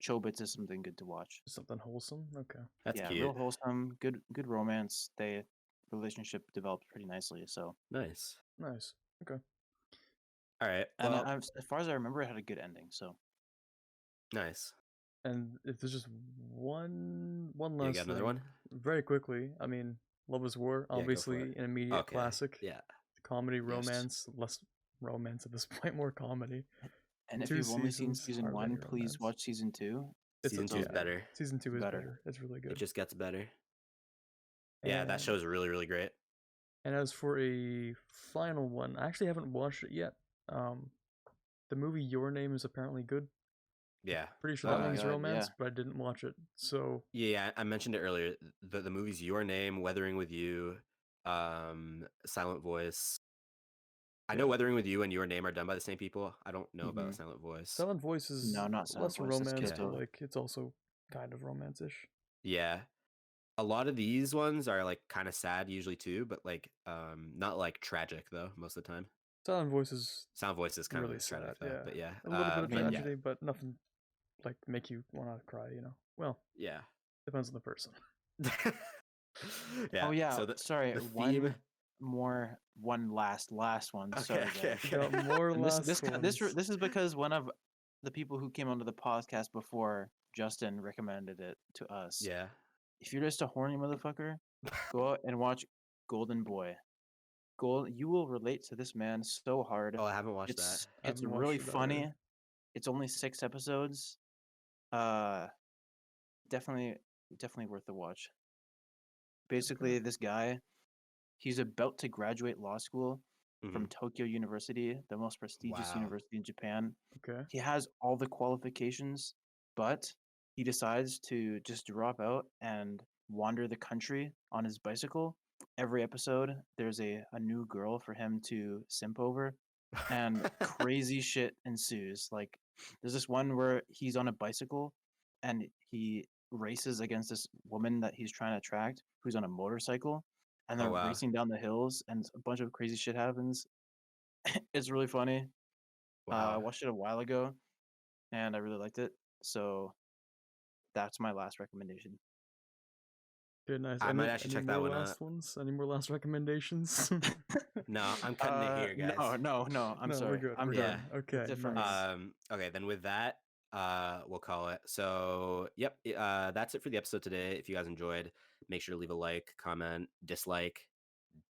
Chobits is something good to watch. Something wholesome. Okay. That's Yeah, real cute. wholesome, good romance. They relationship developed pretty nicely. So, Nice. Nice. Okay. All right. and Well, as far as I remember, it had a good ending. So, nice. And if there's just one Yeah, you last got another thing, one? very quickly. I mean, Love Is War, Yeah, go for it. obviously an immediate Okay. classic. Yeah. Comedy, yes. romance, less romance at this point, more comedy. And if 2 you've only seen seasons, season hardly any one, please romance. watch season two. Season 2 is better. Season 2 It's is better. better. It's really It good. just gets better. Yeah, that And show is really, really great. and as for a final one, I actually haven't watched it yet. Um, the movie Your Name is apparently good. Yeah. Pretty sure Oh that my one's god, romance, yeah. but I didn't watch it. So Yeah, I mentioned it earlier. The movies Your Name, Weathering with You, Silent Voice. I know yeah, Weathering with You and Your Name are done by the same people. I don't know about Hmm. Silent Voice. Silent Voice is No, not Silent less Voice. That's romance, but Kyoto. like it's also kind of romance-ish. Yeah. A lot of these ones are like kind of sad usually too, but like not like tragic though most of the time. Silent Voice is Sound Voice is kind really of tragic sad, though, yeah. but yeah. A little bit of mean, Yeah. tragedy, but nothing like make you want to cry, you know. Well, Yeah. depends on the person. Yeah. oh yeah, So sorry. the theme. One last one. Okay, Sorry, okay, guys. Got okay. more And last ones. this is because one of the people who came onto the podcast before, Justin, recommended it to us. Yeah. If you're just a horny motherfucker, go out and watch Golden Boy. You will relate to this man so hard. Oh, I haven't watched that. I It's haven't watched really it funny. either. It's only 6 episodes. Uh, definitely worth the watch. Basically, this guy, he's about to graduate law school from Mhm. Tokyo University, the most prestigious Wow. university in Japan. Okay. He has all the qualifications, but he decides to just drop out and wander the country on his bicycle. Every episode, there's a new girl for him to simp over, and crazy shit ensues. Like, there's this one where he's on a bicycle and he races against this woman that he's trying to attract who's on a motorcycle, and Oh they're wow. racing down the hills, and a bunch of crazy shit happens. It's really funny. I Wow. watched it a while ago, and I really liked it. So that's my last recommendation. Good, nice. I might actually Any check that more one out. last ones? Any more last recommendations? No, I'm cutting it here, guys. No. I'm No, sorry. we're good. I'm We're done. done. Okay, That's it for me. nice. Okay, then with that, we'll call it. So, yep, that's it for the episode today. If you guys enjoyed, make sure to leave a like, comment, dislike,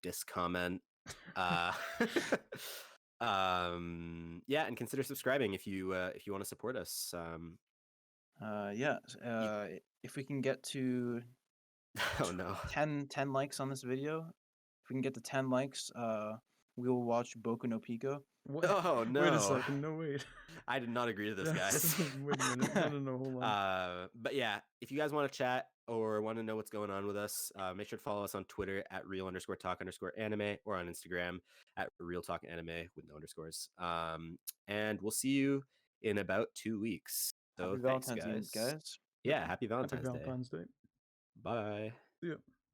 discomment. Uh, yeah, and consider subscribing if you want to support us. Yeah. If we can get to Oh no, 10 likes on this video, if we can get to 10 likes, we will watch Boku no Pico. What? oh no! Wait a second. No, wait. I did not agree to this, Yes. guys. Wait a minute. No, hold on. But yeah, if you guys want to chat or want to know what's going on with us, make sure to follow us on Twitter at real_talk_anime or on Instagram at realtalkanime with no underscores. And we'll see you in about 2 weeks. So Happy thanks, Valentine's Day, guys. guys. Yeah, happy Happy Valentine's Day. Valentine's Day. Bye. See ya.